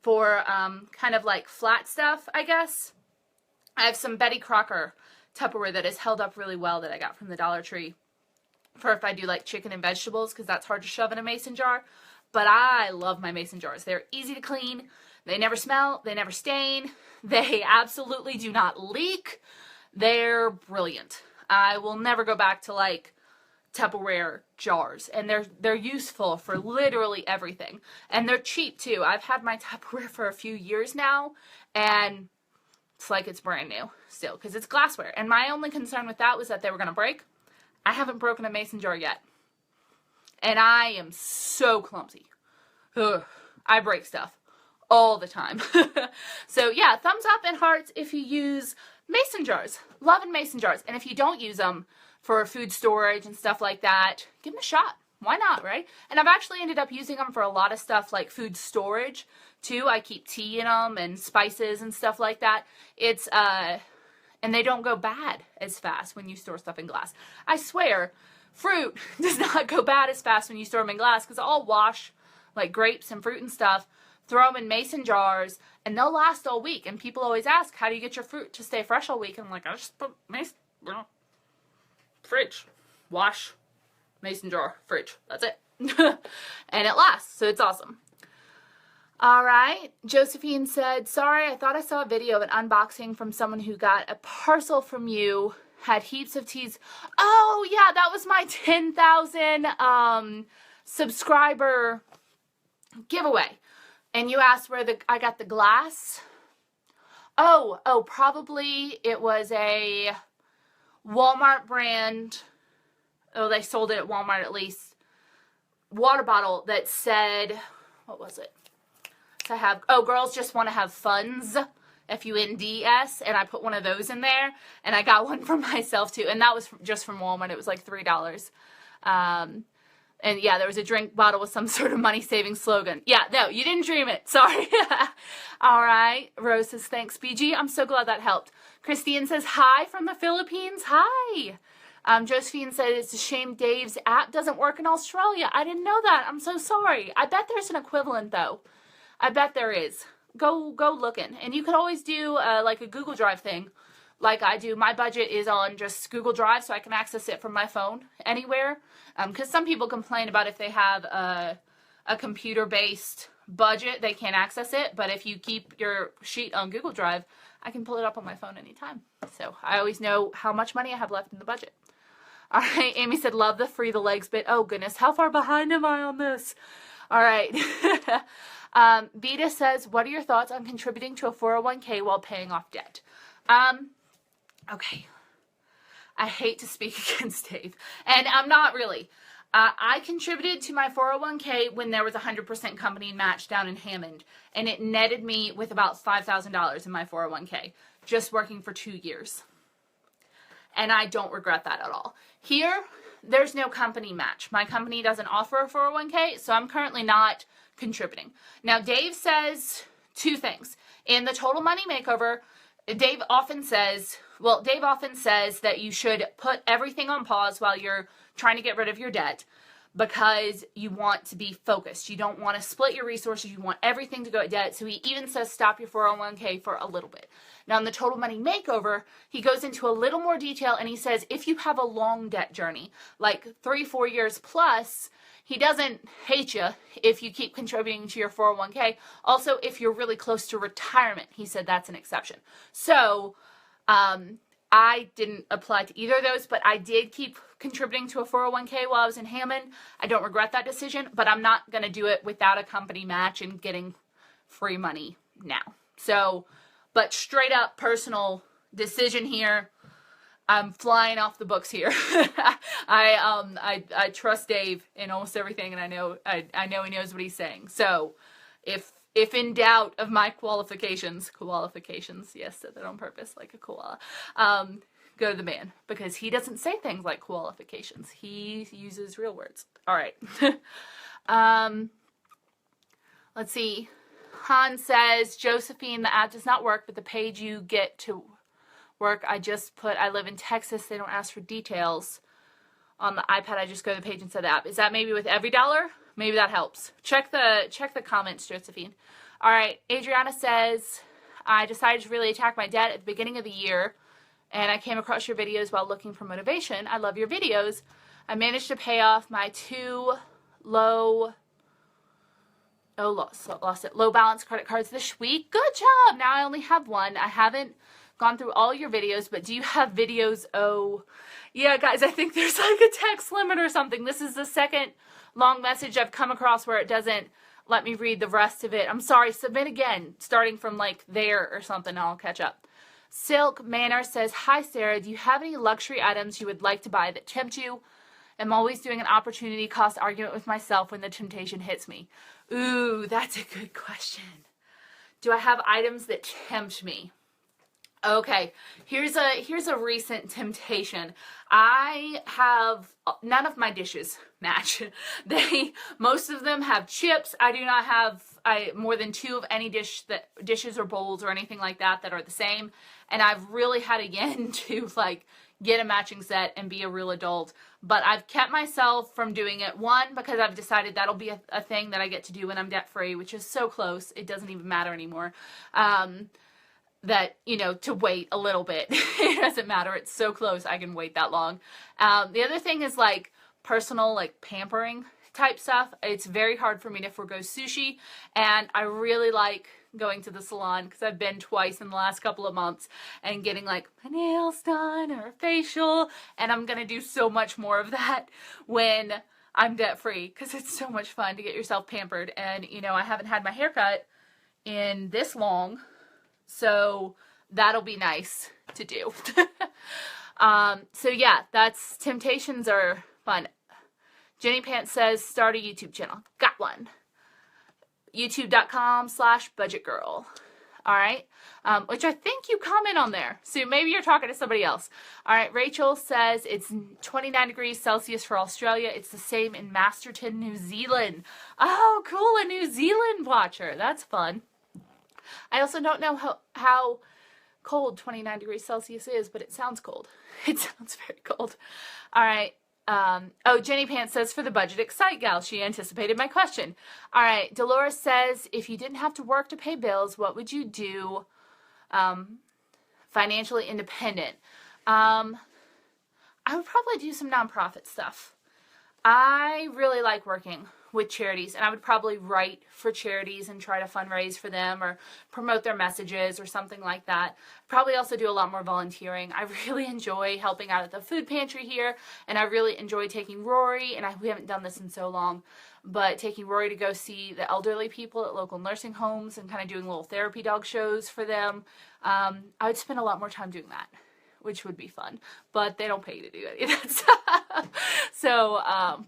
Speaker 1: for kind of like flat stuff, I guess. I have some Betty Crocker Tupperware that has held up really well that I got from the Dollar Tree for if I do like chicken and vegetables, because that's hard to shove in a mason jar. But I love my mason jars. They're easy to clean. They never smell. They never stain. They absolutely do not leak. They're brilliant. I will never go back to like Tupperware jars, and they're useful for literally everything, and they're cheap too. I've had my Tupperware for a few years now, and it's like it's brand new still because it's glassware. And my only concern with that was that they were going to break. I haven't broken a mason jar yet, and I am so clumsy. Ugh, I break stuff all the time. So yeah, thumbs up and hearts if you use mason jars. Loving mason jars. And if you don't use them for food storage and stuff like that, give them a shot. Why not, right? And I've actually ended up using them for a lot of stuff like food storage too. I keep tea in them and spices and stuff like that. It's and they don't go bad as fast when you store stuff in glass. I swear, fruit does not go bad as fast when you store them in glass, because I'll wash like grapes and fruit and stuff, throw them in mason jars, and they'll last all week. And people always ask, how do you get your fruit to stay fresh all week? And I'm like, I just put fridge, wash, mason jar, fridge. That's it. And it lasts, so it's awesome. All right, Josephine said, sorry, I thought I saw a video of an unboxing from someone who got a parcel from you, had heaps of teas. Oh, yeah, that was my 10,000 subscriber giveaway. And you asked where I got the glass. Oh, probably it was a Walmart brand. Oh, they sold it at Walmart at least. Water bottle that said, what was it? So I have, girls just want to have funds, F-U-N-D-S, and I put one of those in there, and I got one for myself too, and that was just from Walmart. It was like $3. And yeah, there was a drink bottle with some sort of money-saving slogan. Yeah, no, you didn't dream it. Sorry. All right. Rose says, thanks, BG. I'm so glad that helped. Christine says, hi from the Philippines. Hi. Josephine said, it's a shame Dave's app doesn't work in Australia. I didn't know that. I'm so sorry. I bet there's an equivalent, though. I bet there is. Go looking. And you could always do like a Google Drive thing like I do. My budget is on just Google Drive, so I can access it from my phone anywhere. Because some people complain about if they have a computer-based budget, they can't access it. But if you keep your sheet on Google Drive, I can pull it up on my phone anytime. So I always know how much money I have left in the budget. All right, Amy said, love the free the legs bit. Oh, goodness, how far behind am I on this? All right. Vita says, what are your thoughts on contributing to a 401k while paying off debt? Okay. I hate to speak against Dave, and I'm not really. I contributed to my 401k when there was a 100% company match down in Hammond, and it netted me with about $5,000 in my 401k, just working for 2 years. And I don't regret that at all. Here, there's no company match. My company doesn't offer a 401k, so I'm currently not contributing. Now, Dave says two things. In the Total Money Makeover, Dave often says that you should put everything on pause while you're trying to get rid of your debt, because you want to be focused. You don't want to split your resources. You want everything to go at debt. So he even says stop your 401k for a little bit. Now, in the Total Money Makeover, he goes into a little more detail, and he says if you have a long debt journey, like 3-4 years plus, he doesn't hate you if you keep contributing to your 401k. Also, if you're really close to retirement, he said that's an exception. So, I didn't apply to either of those, but I did keep contributing to a 401k while I was in Hammond. I don't regret that decision, but I'm not going to do it without a company match and getting free money now. So, but straight up personal decision here. I'm flying off the books here. I trust Dave in almost everything, and I know he knows what he's saying. So if in doubt of my qualifications, yes, said that on purpose, like a koala, go to the man, because he doesn't say things like qualifications. He uses real words. All right. Let's see. Han says, Josephine, the app does not work, but the page you get to work, I just put, I live in Texas. They don't ask for details. On the iPad, I just go to the page and set the app. Is that maybe with every dollar? Maybe that helps. Check the comments, Josephine. All right. Adriana says, I decided to really attack my debt at the beginning of the year, and I came across your videos while looking for motivation. I love your videos. I managed to pay off my low balance credit cards this week. Good job. Now I only have one. I haven't gone through all your videos, but do you have videos? Oh, yeah, guys, I think there's like a text limit or something. This is the second long message I've come across where it doesn't let me read the rest of it. I'm sorry. Submit again, starting from like there or something. I'll catch up. Silk Manor says, hi, Sarah. Do you have any luxury items you would like to buy that tempt you? I'm always doing an opportunity cost argument with myself when the temptation hits me. Ooh, that's a good question. Do I have items that tempt me? Okay, here's a recent temptation. I have none of my dishes match. Most of them have chips. I do not have more than 2 of any dishes or bowls or anything like that are the same. And I've really had again to like get a matching set and be a real adult. But I've kept myself from doing it. One, because I've decided that'll be a thing that I get to do when I'm debt free, which is so close it doesn't even matter anymore. That, you know, to wait a little bit. It doesn't matter. It's so close. I can wait that long. The other thing is like personal, like pampering type stuff. It's very hard for me to forgo sushi. And I really like going to the salon because I've been twice in the last couple of months and getting like my nails done or a facial. And I'm going to do so much more of that when I'm debt free because it's so much fun to get yourself pampered. And, you know, I haven't had my haircut in this long. So that'll be nice to do. So yeah, temptations are fun. Jenny Pants says, start a YouTube channel. Got one. YouTube.com/budgetgirl. All right. Which I think you comment on there. So maybe you're talking to somebody else. All right. Rachel says it's 29 degrees Celsius for Australia. It's the same in Masterton, New Zealand. Oh, cool. A New Zealand watcher. That's fun. I also don't know how cold 29 degrees Celsius is, but it sounds cold. It sounds very cold. All right. Jenny Pants says, for the budget excite gal, she anticipated my question. All right. Dolores says, if you didn't have to work to pay bills, what would you do financially independent? I would probably do some nonprofit stuff. I really like working with charities, and I would probably write for charities and try to fundraise for them or promote their messages or something like that. Probably also do a lot more volunteering. I really enjoy helping out at the food pantry here, and I really enjoy taking Rory, and we haven't done this in so long, but taking Rory to go see the elderly people at local nursing homes and kind of doing little therapy dog shows for them. I would spend a lot more time doing that, which would be fun, but they don't pay you to do any of that stuff. So,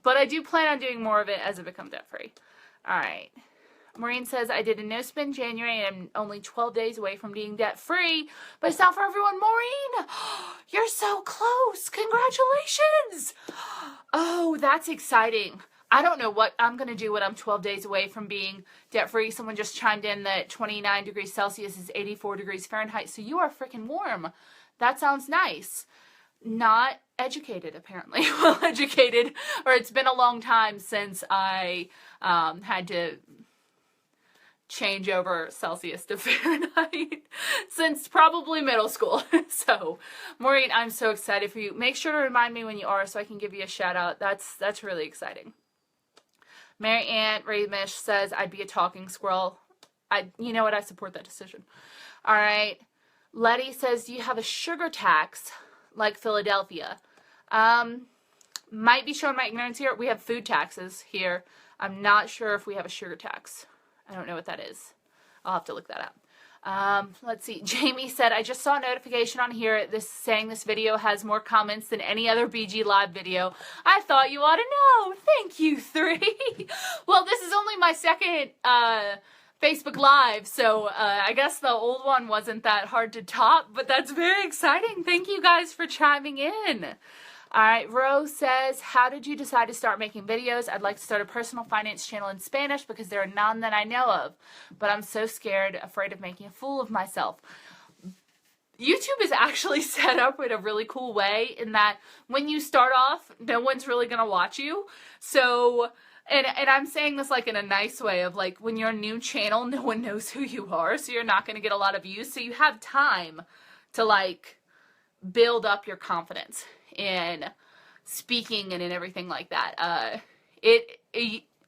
Speaker 1: but I do plan on doing more of it as I become debt free. All right. Maureen says, I did a no-spend January and I'm only 12 days away from being debt free, but it's not for everyone. Maureen, you're so close. Congratulations. Oh, that's exciting. I don't know what I'm going to do when I'm 12 days away from being debt free. Someone just chimed in that 29 degrees Celsius is 84 degrees Fahrenheit. So you are freaking warm. That sounds nice. Not educated, apparently. Well educated, or it's been a long time since I had to change over Celsius to Fahrenheit since probably middle school. So, Maureen, I'm so excited for you. Make sure to remind me when you are so I can give you a shout out. That's really exciting. Mary Ann Ramish says, I'd be a talking squirrel. You know what? I support that decision. All right. Letty says, do you have a sugar tax like Philadelphia? Might be showing my ignorance here. We have food taxes here. I'm not sure if we have a sugar tax. I don't know what that is. I'll have to look that up. Let's see. Jamie said, I just saw a notification on here saying this video has more comments than any other BG Live video. I thought you ought to know. Thank you, 3. Well, this is only my second Facebook Live, so I guess the old one wasn't that hard to top, but that's very exciting. Thank you guys for chiming in. All right, Rose says, how did you decide to start making videos? I'd like to start a personal finance channel in Spanish because there are none that I know of, but I'm so scared, afraid of making a fool of myself. YouTube is actually set up in a really cool way in that when you start off, no one's really going to watch you. So, and I'm saying this like in a nice way of like when you're a new channel, no one knows who you are, so you're not going to get a lot of views. So you have time to like build up your confidence in speaking and in everything like that. It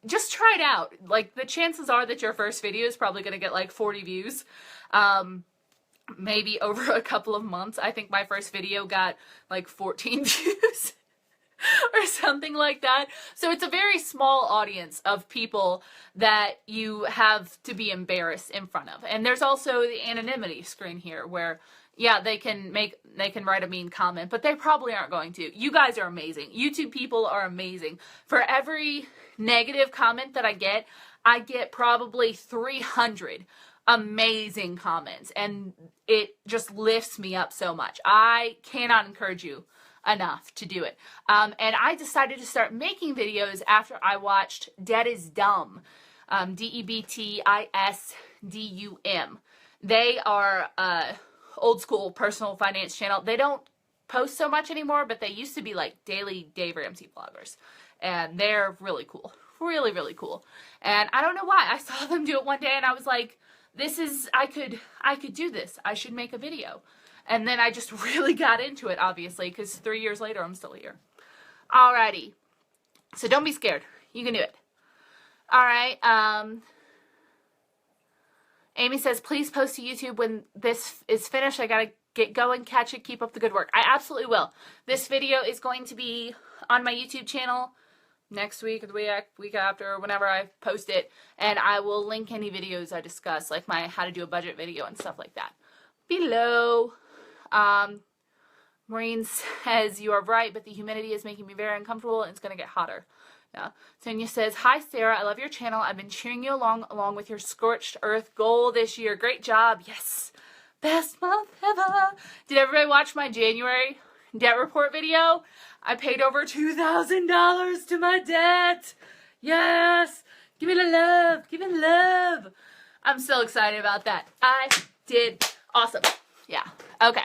Speaker 1: just try it out. Like the chances are that your first video is probably going to get like 40 views. Maybe over a couple of months. I think my first video got like 14 views or something like that. So it's a very small audience of people that you have to be embarrassed in front of. And there's also the anonymity screen here where yeah, they can write a mean comment, but they probably aren't going to. You guys are amazing. YouTube people are amazing. For every negative comment that I get probably 300 amazing comments, and it just lifts me up so much. I cannot encourage you enough to do it. And I decided to start making videos after I watched Debt is Dumb, DEBTISDUM. They are old school personal finance channel. They don't post so much anymore, but they used to be like daily Dave Ramsey vloggers, and they're really cool, really, really cool. And I don't know why I saw them do it one day and I was like, I could do this. I should make a video. And then I just really got into it, obviously, because 3 years later, I'm still here. Alrighty. So don't be scared. You can do it. All right. Amy says, please post to YouTube when this is finished. I gotta get going, catch it, keep up the good work. I absolutely will. This video is going to be on my YouTube channel next week or the week after, or whenever I post it, and I will link any videos I discuss, like my how to do a budget video and stuff like that, below. Maureen says, you are right, but the humidity is making me very uncomfortable and it's going to get hotter. Yeah. Sonia says, hi Sarah, I love your channel. I've been cheering you along with your scorched earth goal this year. Great job. Yes. Best month ever. Did everybody watch my January debt report video? I paid over $2,000 to my debt. Yes. Give me the love. Give me the love. I'm so excited about that. I did awesome. Yeah. Okay.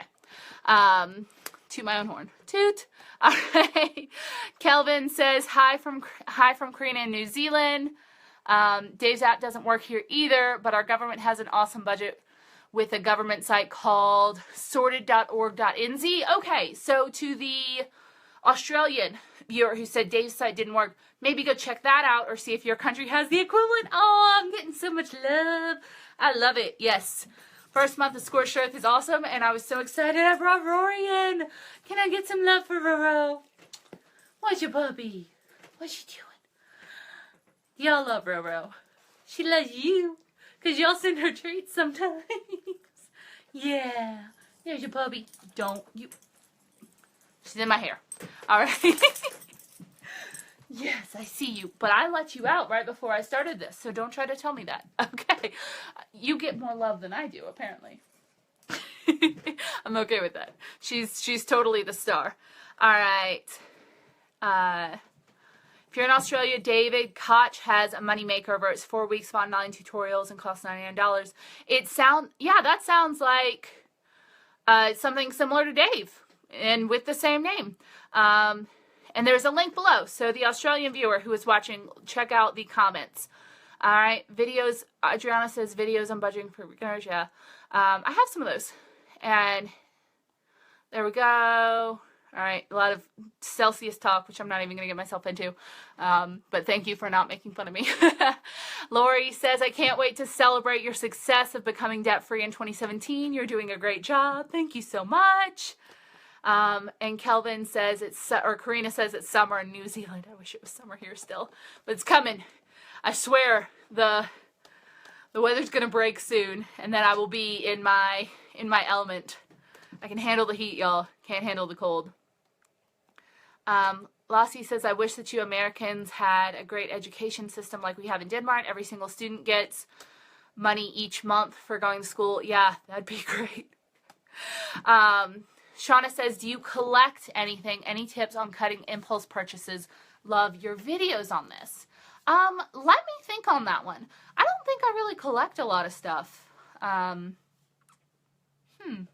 Speaker 1: Toot my own horn. Toot. All right. Kelvin says, hi from Korea and New Zealand. Dave's app doesn't work here either, but our government has an awesome budget with a government site called sorted.org.nz. Okay, so to the Australian viewer who said Dave's site didn't work, maybe go check that out or see if your country has the equivalent. Oh, I'm getting so much love. I love it. Yes. First month of Scorched Earth is awesome, and I was so excited I brought Rory in. Can I get some love for Roro? What's your puppy? What's she doing? Y'all love Roro. She loves you, because y'all send her treats sometimes. Yeah. There's your puppy. Don't you... She's in my hair. All right. Yes, I see you, but I let you out right before I started this, so don't try to tell me that, okay? You get more love than I do, apparently. I'm okay with that. She's totally the star. All right. If you're in Australia, David Koch has a money makeover. It's 4 weeks of online tutorials and costs $99. That sounds like something similar to Dave, and with the same name. And there's a link below. So the Australian viewer who is watching, check out the comments. All right, videos. Adriana says videos on budgeting for beginners. Yeah, I have some of those. And there we go. All right, a lot of Celsius talk, which I'm not even going to get myself into. But thank you for not making fun of me. Lori says, I can't wait to celebrate your success of becoming debt-free in 2017. You're doing a great job. Thank you so much. And Kelvin says Karina says it's summer in New Zealand. I wish it was summer here still, but it's coming. I swear the The weather's gonna break soon, and then I will be in my element. I can handle the heat, y'all. Can't handle the cold. Lassie says, I wish that you Americans had a great education system like we have in Denmark. Every single student gets money each month for going to school. Yeah, that'd be great. Shauna says, do you collect anything? Any tips on cutting impulse purchases? Love your videos on this. Let me think on that one. I don't think I really collect a lot of stuff. Let me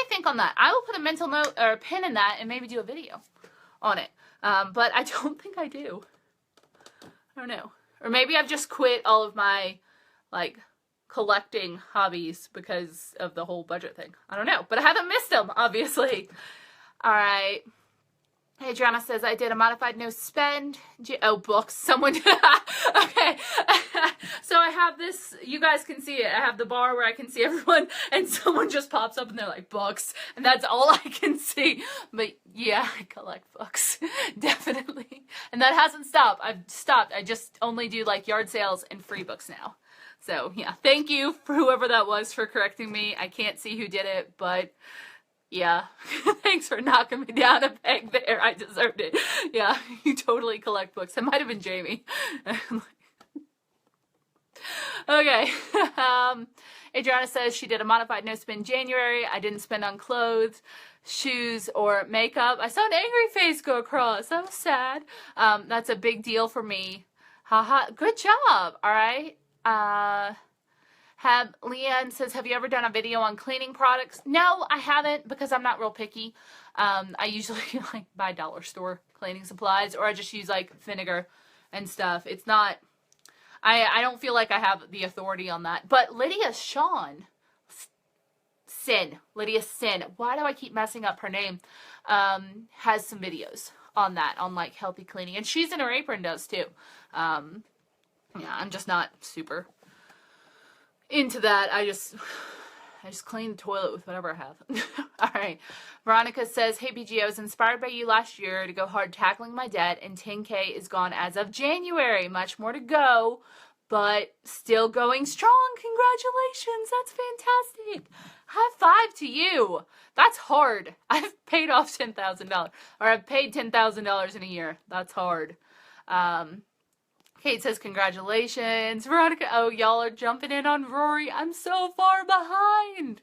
Speaker 1: think on that. I will put a mental note or a pin in that and maybe do a video on it. But I don't think I do. I don't know. Or maybe I've just quit all of my, like, collecting hobbies because of the whole budget thing. I don't know. But I haven't missed them, obviously. All right. Adriana says, I did a modified no spend. Oh, books. Someone. Okay. So I have this. You guys can see it. I have the bar where I can see everyone. And someone just pops up and they're like, books. And that's all I can see. But yeah, I collect books. Definitely. And that hasn't stopped. I've stopped. I just only do like yard sales and free books now. So yeah. Thank you for whoever that was for correcting me. I can't see who did it, but yeah, thanks for knocking me down a peg there. I deserved it. Yeah, you totally collect books. It might have been Jamie. Okay. Adriana says she did a modified no spend January. I didn't spend on clothes, shoes, or makeup. I saw an angry face go across. That was sad. That's a big deal for me. Haha. Good job. All right. Leanne says, have you ever done a video on cleaning products? No, I haven't, because I'm not real picky. I usually like buy dollar store cleaning supplies, or I just use like vinegar and stuff. It's not, I don't feel like I have the authority on that. But Lydia Sin, why do I keep messing up her name? Has some videos on that, on like healthy cleaning. And She's in Her Apron does too. Yeah, I'm just not super into that. I just clean the toilet with whatever I have. All right. Veronica says, hey BG, I was inspired by you last year to go hard tackling my debt, and 10K is gone as of January. Much more to go, but still going strong. Congratulations. That's fantastic. High five to you. That's hard. I've paid off $10,000, or I've paid $10,000 in a year. That's hard. Kate says, congratulations. Veronica, oh, y'all are jumping in on Rory. I'm so far behind.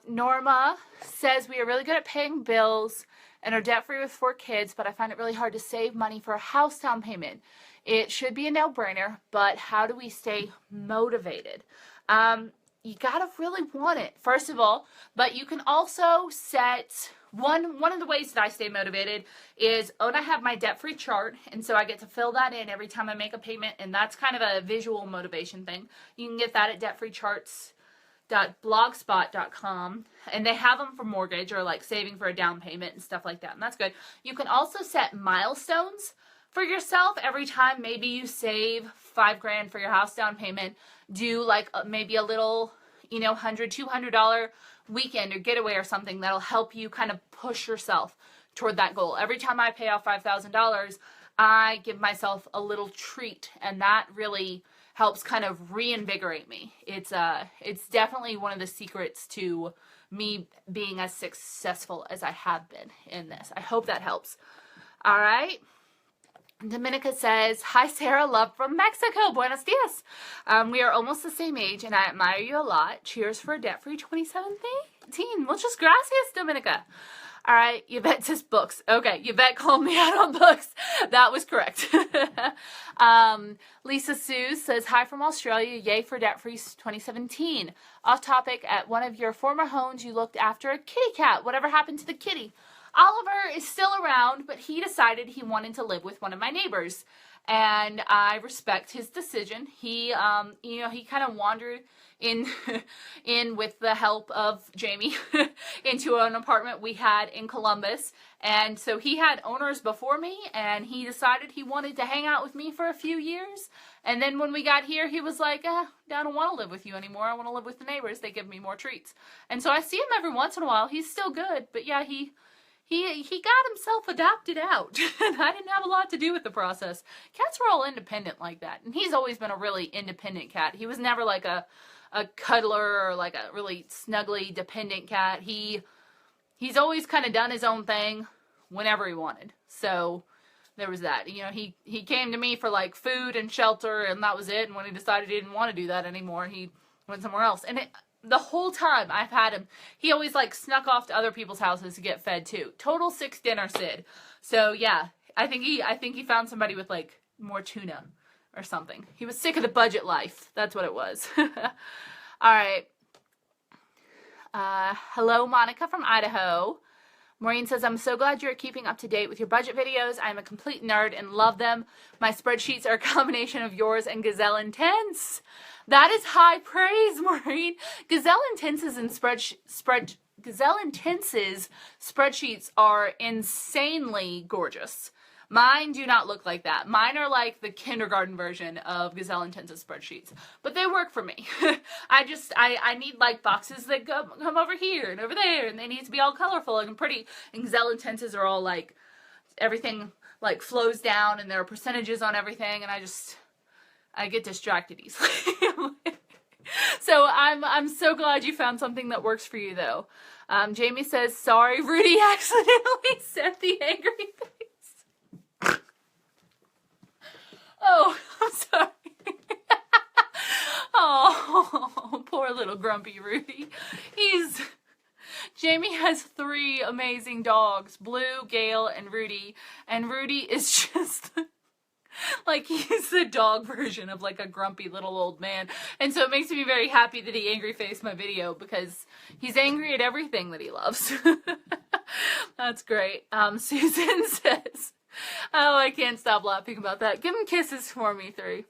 Speaker 1: Norma says, we are really good at paying bills and are debt-free with 4 kids, but I find it really hard to save money for a house down payment. It should be a no-brainer, but how do we stay motivated? You gotta really want it, first of all, but you can also set... One of the ways that I stay motivated is, I have my debt-free chart, and so I get to fill that in every time I make a payment, and that's kind of a visual motivation thing. You can get that at debtfreecharts.blogspot.com, and they have them for mortgage or like saving for a down payment and stuff like that, and that's good. You can also set milestones for yourself every time. Maybe you save $5,000 for your house down payment. Do like maybe a little, $100, $200 weekend or getaway or something that'll help you kind of push yourself toward that goal. Every time I pay off $5,000, I give myself a little treat, and that really helps kind of reinvigorate me. It's definitely one of the secrets to me being as successful as I have been in this. I hope that helps. All right. Dominica says, hi Sarah, love from Mexico, buenos dias. We are almost the same age and I admire you a lot. Cheers for a debt-free 2017. Muchas gracias, Dominica. All right, Yvette says books. Okay, Yvette called me out on books. That was correct. Lisa Sue says, hi from Australia, yay for debt-free 2017. Off topic, at one of your former homes you looked after a kitty cat. Whatever happened to the kitty? Oliver is still around, but he decided he wanted to live with one of my neighbors, and I respect his decision. He, he kind of wandered in with the help of Jamie into an apartment we had in Columbus, and so he had owners before me, and he decided he wanted to hang out with me for a few years, and then when we got here, he was like, I don't want to live with you anymore. I want to live with the neighbors. They give me more treats, and so I see him every once in a while. He's still good, but yeah, he he got himself adopted out, and I didn't have a lot to do with the process. Cats were all independent like that, and he's always been a really independent cat. He was never like a cuddler or like a really snuggly dependent cat. He's always kind of done his own thing whenever he wanted. So there was that. You know, he came to me for like food and shelter, and that was it. And when he decided he didn't want to do that anymore, he went somewhere else. And the whole time I've had him, he always like snuck off to other people's houses to get fed too. Total 6 dinner Sid. So yeah, I think he found somebody with like more tuna or something. He was sick of the budget life. That's what it was. All right. Hello, Monica from Idaho. Maureen says, I'm so glad you're keeping up to date with your budget videos. I'm a complete nerd and love them. My spreadsheets are a combination of yours and Gazelle Intense. That is high praise, Maureen. Gazelle Intense's spreadsheets are insanely gorgeous. Mine do not look like that. Mine are like the kindergarten version of Gazelle Intense's spreadsheets. But they work for me. I need like boxes that come over here and over there, and they need to be all colorful and pretty. And Gazelle Intense's are all like, everything like flows down and there are percentages on everything, and I get distracted easily. So I'm so glad you found something that works for you though. Jamie says, sorry, Rudy accidentally sent the angry face. Oh, I'm sorry. Oh, poor little grumpy Rudy. Jamie has 3 amazing dogs, Blue, Gale, and Rudy. And Rudy is just like, he's the dog version of like a grumpy little old man. And so it makes me very happy that he angry faced my video, because he's angry at everything that he loves. That's great. Susan says, oh, I can't stop laughing about that. Give him kisses for me, 3.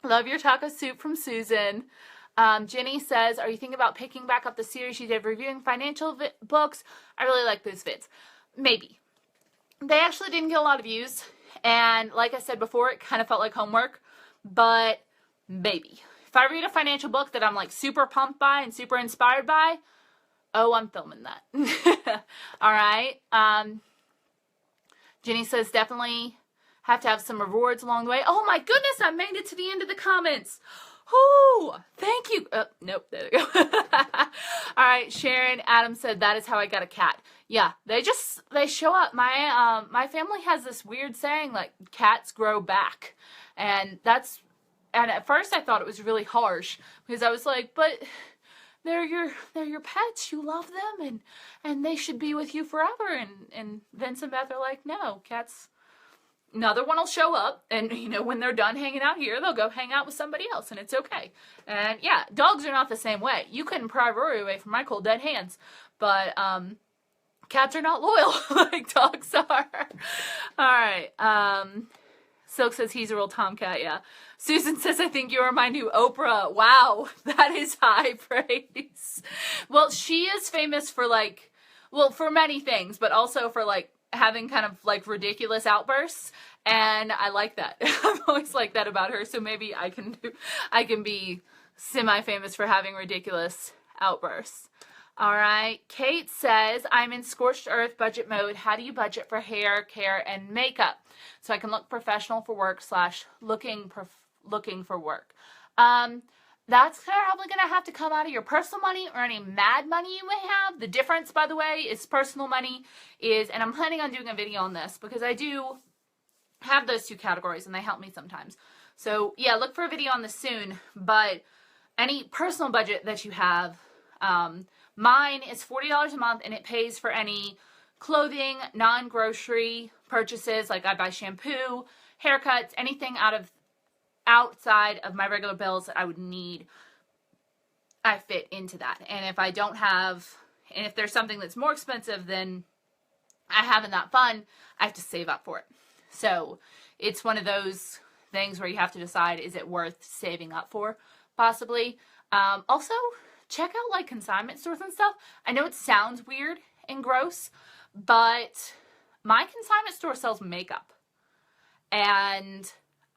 Speaker 1: Love your taco soup from Susan. Jenny says, are you thinking about picking back up the series you did reviewing financial books? I really like those vids. Maybe. They actually didn't get a lot of views. And like I said before, it kind of felt like homework. But maybe. If I read a financial book that I'm like super pumped by and super inspired by, oh, I'm filming that. All right. Jenny says, definitely have to have some rewards along the way. Oh my goodness, I made it to the end of the comments. Whoo, thank you. Nope, there we go. All right, Sharon Adams said, that is how I got a cat. Yeah, they show up. My family has this weird saying, like, cats grow back. And at first I thought it was really harsh, because I was like, but they're your pets. You love them, and they should be with you forever. And Vince and Beth are like, no, cats. Another one will show up, and you know, when they're done hanging out here, they'll go hang out with somebody else, and it's okay. And yeah, dogs are not the same way. You couldn't pry Rory away from my cold dead hands, but cats are not loyal like dogs are. All right. Silk says he's a real tomcat. Yeah. Susan says, I think you are my new Oprah. Wow, that is high praise. Well, she is famous for like, well, for many things, but also for like having kind of like ridiculous outbursts, and I like that. I've always liked that about her, so maybe I can be semi-famous for having ridiculous outbursts. All right, Kate says, I'm in scorched earth budget mode. How do you budget for hair care and makeup so I can look professional for work / looking for work? That's probably going to have to come out of your personal money or any mad money you may have. The difference, by the way, is personal money is, and I'm planning on doing a video on this because I do have those 2 categories and they help me sometimes. So yeah, look for a video on this soon, but any personal budget that you have, mine is $40 a month and it pays for any clothing, non-grocery purchases, like I buy shampoo, haircuts, anything outside of my regular bills that I would need, I fit into that. And if I don't have, and if there's something that's more expensive than I have in that fund, I have to save up for it. So it's one of those things where you have to decide, is it worth saving up for, possibly. Also, check out like consignment stores and stuff. I know it sounds weird and gross, but my consignment store sells makeup. And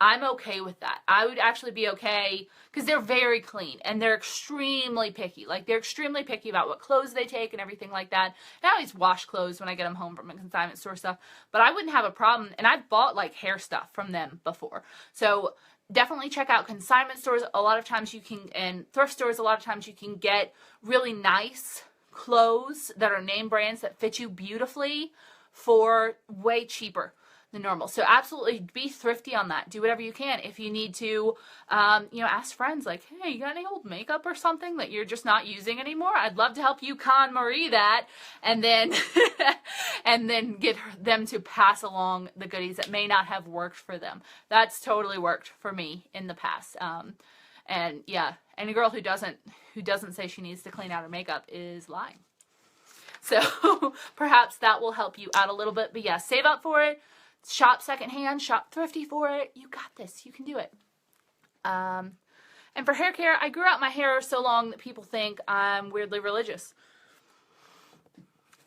Speaker 1: I'm okay with that. I would actually be okay because they're very clean and they're extremely picky. Like, they're extremely picky about what clothes they take and everything like that. And I always wash clothes when I get them home from a consignment store stuff, but I wouldn't have a problem. And I've bought like hair stuff from them before. So definitely check out consignment stores. A lot of times you can, and thrift stores, a lot of times you can get really nice clothes that are name brands that fit you beautifully for way cheaper than normal. So absolutely be thrifty on that. Do whatever you can. If you need to, you know, ask friends like, hey, you got any old makeup or something that you're just not using anymore? I'd love to help you con Marie that, and then and then get them to pass along the goodies that may not have worked for them. That's totally worked for me in the past. And yeah, any girl who doesn't say she needs to clean out her makeup is lying. So perhaps that will help you out a little bit. But yeah, save up for it. Shop secondhand, shop thrifty for it. You got this. You can do it. And for hair care, I grew out my hair so long that people think I'm weirdly religious.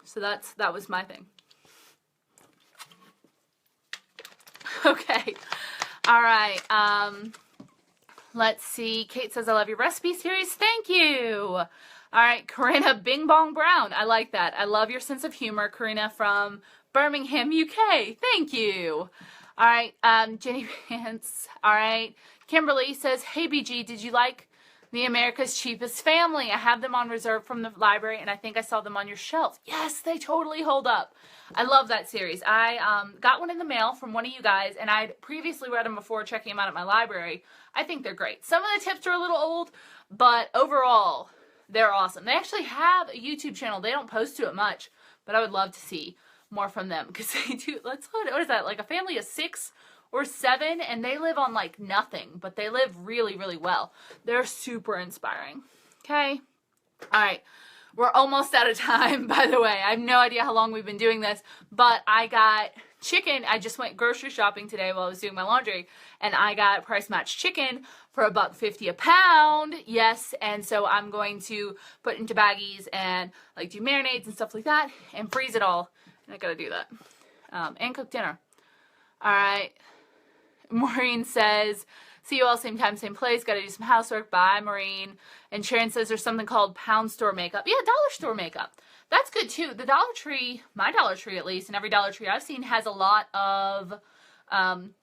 Speaker 1: So that was my thing. Okay. All right. Let's see. Kate says, I love your recipe series. Thank you. All right. Corinna Bing Bong Brown. I like that. I love your sense of humor, Corinna from Birmingham, UK. Thank you. All right. Jenny Vance. All right. Kimberly says, hey, BG, did you like the America's Cheapest Family? I have them on reserve from the library, and I think I saw them on your shelf. Yes, they totally hold up. I love that series. I got one in the mail from one of you guys, and I'd previously read them before checking them out at my library. I think they're great. Some of the tips are a little old, but overall, they're awesome. They actually have a YouTube channel. They don't post to it much, but I would love to see more from them because they do. What is that? Like a family of 6 or 7, and they live on like nothing, but they live really, really well. They're super inspiring. Okay. All right. We're almost out of time, by the way. I have no idea how long we've been doing this, but I got chicken. I just went grocery shopping today while I was doing my laundry, and I got price match chicken for $1.50 a pound. Yes, and so I'm going to put it into baggies and like do marinades and stuff like that and freeze it all. And I gotta do that. And cook dinner. All right. Maureen says, see you all same time, same place. Gotta do some housework. Bye, Maureen. And Sharon says there's something called pound store makeup. Yeah, dollar store makeup. That's good too. The Dollar Tree, my Dollar Tree at least, and every Dollar Tree I've seen has a lot of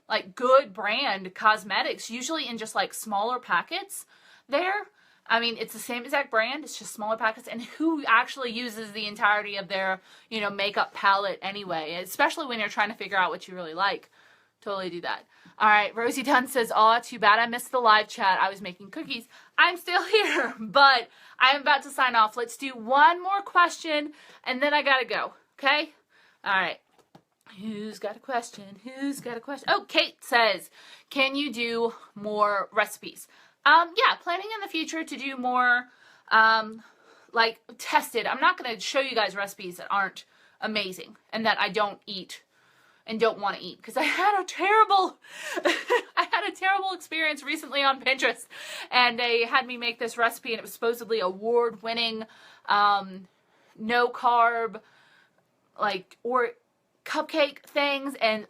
Speaker 1: like good brand cosmetics, usually in just like smaller packets there. I mean, it's the same exact brand, it's just smaller packets, and who actually uses the entirety of their, you know, makeup palette anyway, especially when you're trying to figure out what you really like. Totally do that. All right, Rosie Dunn says, aw, too bad I missed the live chat. I was making cookies. I'm still here, but I'm about to sign off. Let's do one more question, and then I gotta go, okay? All right. Who's got a question? Who's got a question? Oh, Kate says, can you do more recipes? Yeah, planning in the future to do more, like, tested. I'm not going to show you guys recipes that aren't amazing and that I don't eat and don't want to eat, because I had a terrible, experience recently on Pinterest, and they had me make this recipe, and it was supposedly award-winning, no carb, like, or cupcake things, and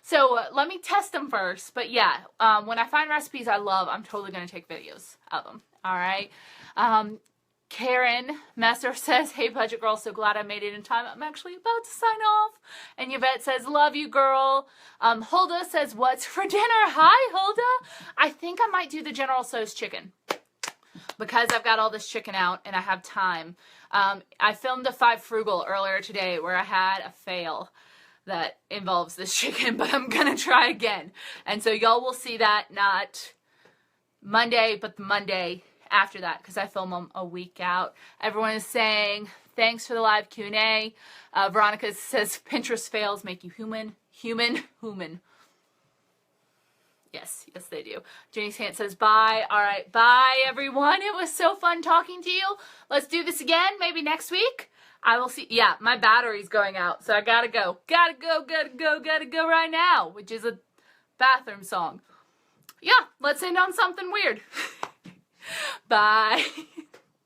Speaker 1: so let me test them first. But yeah, when I find recipes I love, I'm totally going to take videos of them. All right. Karen Messer says, hey, Budget Girl, so glad I made it in time. I'm actually about to sign off. And Yvette says, love you, girl. Hulda says, what's for dinner? Hi, Hulda. I think I might do the General Tso's chicken because I've got all this chicken out and I have time. I filmed a 5 Frugal earlier today where I had a fail that involves this chicken, but I'm going to try again. And so y'all will see that not Monday, but the Monday after that, because I film them a week out. Everyone is saying thanks for the live Q&A. Veronica says Pinterest fails make you human. Yes, they do. Jenny Sant says bye. All right, bye everyone. It was so fun talking to you. Let's do this again, maybe next week. I will see. Yeah, my battery's going out, so I gotta go. Gotta go right now, which is a bathroom song. Yeah, let's end on something weird. Bye.